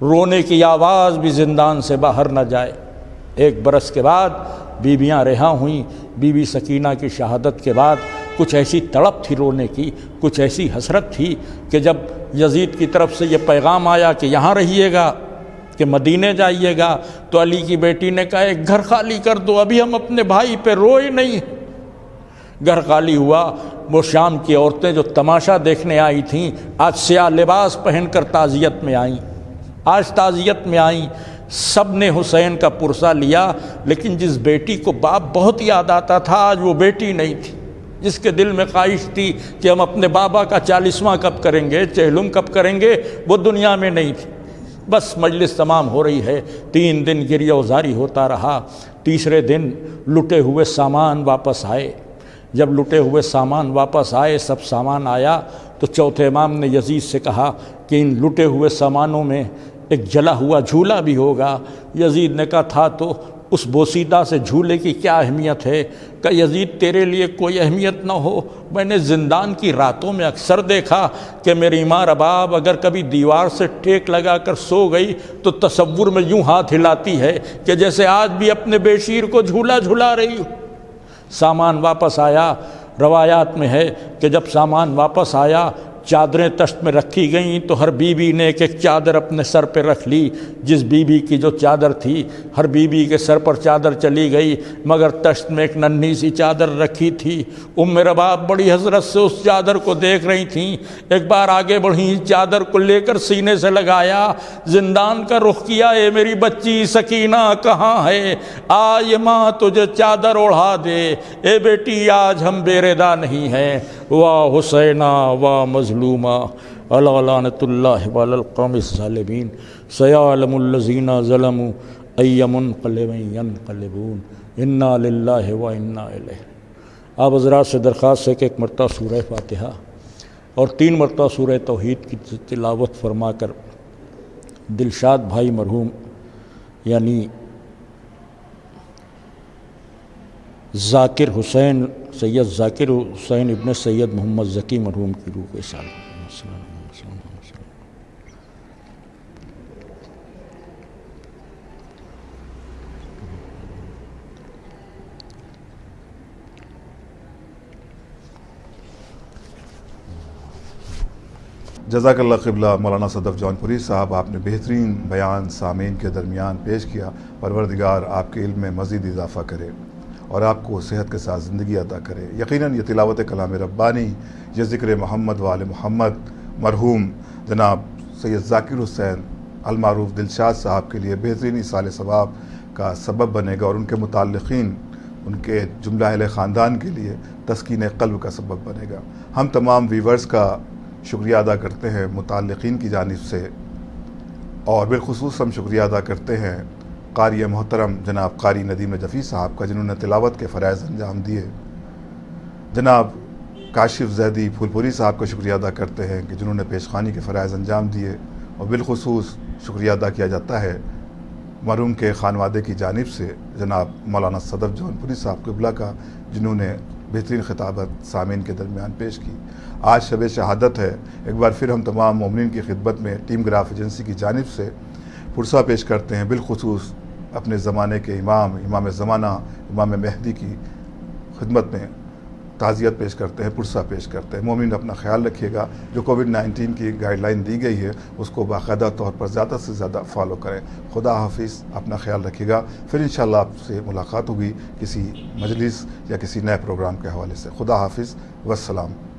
رونے کی آواز بھی زندان سے باہر نہ جائے۔ 1 برس کے بعد بیویاں رہا ہوئیں۔ بی بی سکینہ کی شہادت کے بعد کچھ ایسی تڑپ تھی رونے کی، کچھ ایسی حسرت تھی کہ جب یزید کی طرف سے یہ پیغام آیا کہ یہاں رہیے گا، کہ مدینے جائیے گا، تو علی کی بیٹی نے کہا ایک گھر خالی کر دو، ابھی ہم اپنے بھائی پہ روئے نہیں۔ گھر خالی ہوا۔ وہ شام کی عورتیں جو تماشا دیکھنے آئی تھیں آج سیاہ لباس پہن کر تعزیت میں آئیں، آج تعزیت میں آئیں۔ سب نے حسین کا پرسہ لیا، لیکن جس بیٹی کو باپ بہت یاد آتا تھا آج وہ بیٹی نہیں تھی، جس کے دل میں خواہش تھی کہ ہم اپنے بابا کا 40واں کب کریں گے، چہلم کب کریں گے، وہ دنیا میں نہیں تھی۔ بس مجلس تمام ہو رہی ہے، 3 دن گریہ وزاری ہوتا رہا۔ تیسرے دن لٹے ہوئے سامان واپس آئے۔ جب لٹے ہوئے سامان واپس آئے، سب سامان آیا، تو چوتھے امام نے یزید سے کہا کہ ان لٹے ہوئے سامانوں میں ایک جلا ہوا جھولا بھی ہوگا۔ یزید نے کہا تھا تو اس بوسیدہ سے جھولے کی کیا اہمیت ہے؟ کہ یزید تیرے لیے کوئی اہمیت نہ ہو، میں نے زندان کی راتوں میں اکثر دیکھا کہ میری ماں رباب اگر کبھی دیوار سے ٹیک لگا کر سو گئی تو تصور میں یوں ہاتھ ہلاتی ہے کہ جیسے آج بھی اپنے بے شیر کو جھولا جھلا رہی ہو۔ سامان واپس آیا۔ روایات میں ہے کہ جب سامان واپس آیا، چادریں تشت میں رکھی گئیں تو ہر بیوی نے ایک ایک چادر اپنے سر پہ رکھ لی۔ جس بیوی کی جو چادر تھی، ہر بیوی کے سر پر چادر چلی گئی، مگر تشت میں ایک ننھی سی چادر رکھی تھی۔ ام رباب بڑی حسرت سے اس چادر کو دیکھ رہی تھیں۔ ایک بار آگے بڑھی، چادر کو لے کر سینے سے لگایا، زندان کا رخ کیا، اے میری بچی سکینہ کہاں ہے؟ آج ماں تجھے چادر اوڑھا دے، اے بیٹی آج ہم بے ردا نہیں ہیں۔ واہ حسینہ واہ مظلومہ، علی لعنت اللہ علی القوم الظالمین، سیعلم الذین ظلموا ای منقلب ینقلبون، انا للہ و انا الیہ۔ آپ حضرات سے درخواست ہے کہ 1 مرتبہ سورہ فاتحہ اور 3 مرتبہ سورہ توحید کی تلاوت فرما کر دلشاد بھائی مرحوم یعنی ذاکر حسین، سید ذاکر حسین ابن سید محمد ذکی مرحوم کی روح کے ساتھ جزاک اللہ قبلہ مولانا صدف جونپوری صاحب، آپ نے بہترین بیان سامعین کے درمیان پیش کیا۔ پروردگار آپ کے علم میں مزید اضافہ کرے اور آپ کو صحت کے ساتھ زندگی عطا کرے۔ یقیناً یہ تلاوت کلام ربانی، یہ ذکر محمد و آل محمد مرحوم جناب سید ذاکر حسین المعروف دلشاد صاحب کے لیے بہترین ایصال ثواب کا سبب بنے گا اور ان کے متعلقین، ان کے جملہ اہل خاندان کے لیے تسکین قلب کا سبب بنے گا۔ ہم تمام ویورز کا شکریہ ادا کرتے ہیں متعلقین کی جانب سے، اور بالخصوص ہم شکریہ ادا کرتے ہیں قاری محترم جناب قاری ندیم نجفی صاحب کا، جنہوں نے تلاوت کے فرائض انجام دیے۔ جناب کاشف زیدی پھولپوری صاحب کا شکریہ ادا کرتے ہیں کہ جنہوں نے پیشخوانی کے فرائض انجام دیے، اور بالخصوص شکریہ ادا کیا جاتا ہے مرحوم کے خانوادے کی جانب سے جناب مولانا صدف جونپوری صاحب قبلہ کا، جنہوں نے بہترین خطابت سامعین کے درمیان پیش کی۔ آج شب شہادت ہے، ایک بار پھر ہم تمام مومنین کی خدمت میں ٹیم گراف ایجنسی کی جانب سے پرسہ پیش کرتے ہیں، بالخصوص اپنے زمانے کے امام زمانہ امام مہدی کی خدمت میں تعزیت پیش کرتے ہیں، پرسہ پیش کرتے ہیں۔ مومن اپنا خیال رکھیے گا، جو کووڈ-19 کی گائیڈ لائن دی گئی ہے اس کو باقاعدہ طور پر زیادہ سے زیادہ فالو کریں۔ خدا حافظ، اپنا خیال رکھیے گا۔ پھر انشاءاللہ آپ سے ملاقات ہوگی کسی مجلس یا کسی نئے پروگرام کے حوالے سے۔ خدا حافظ والسلام۔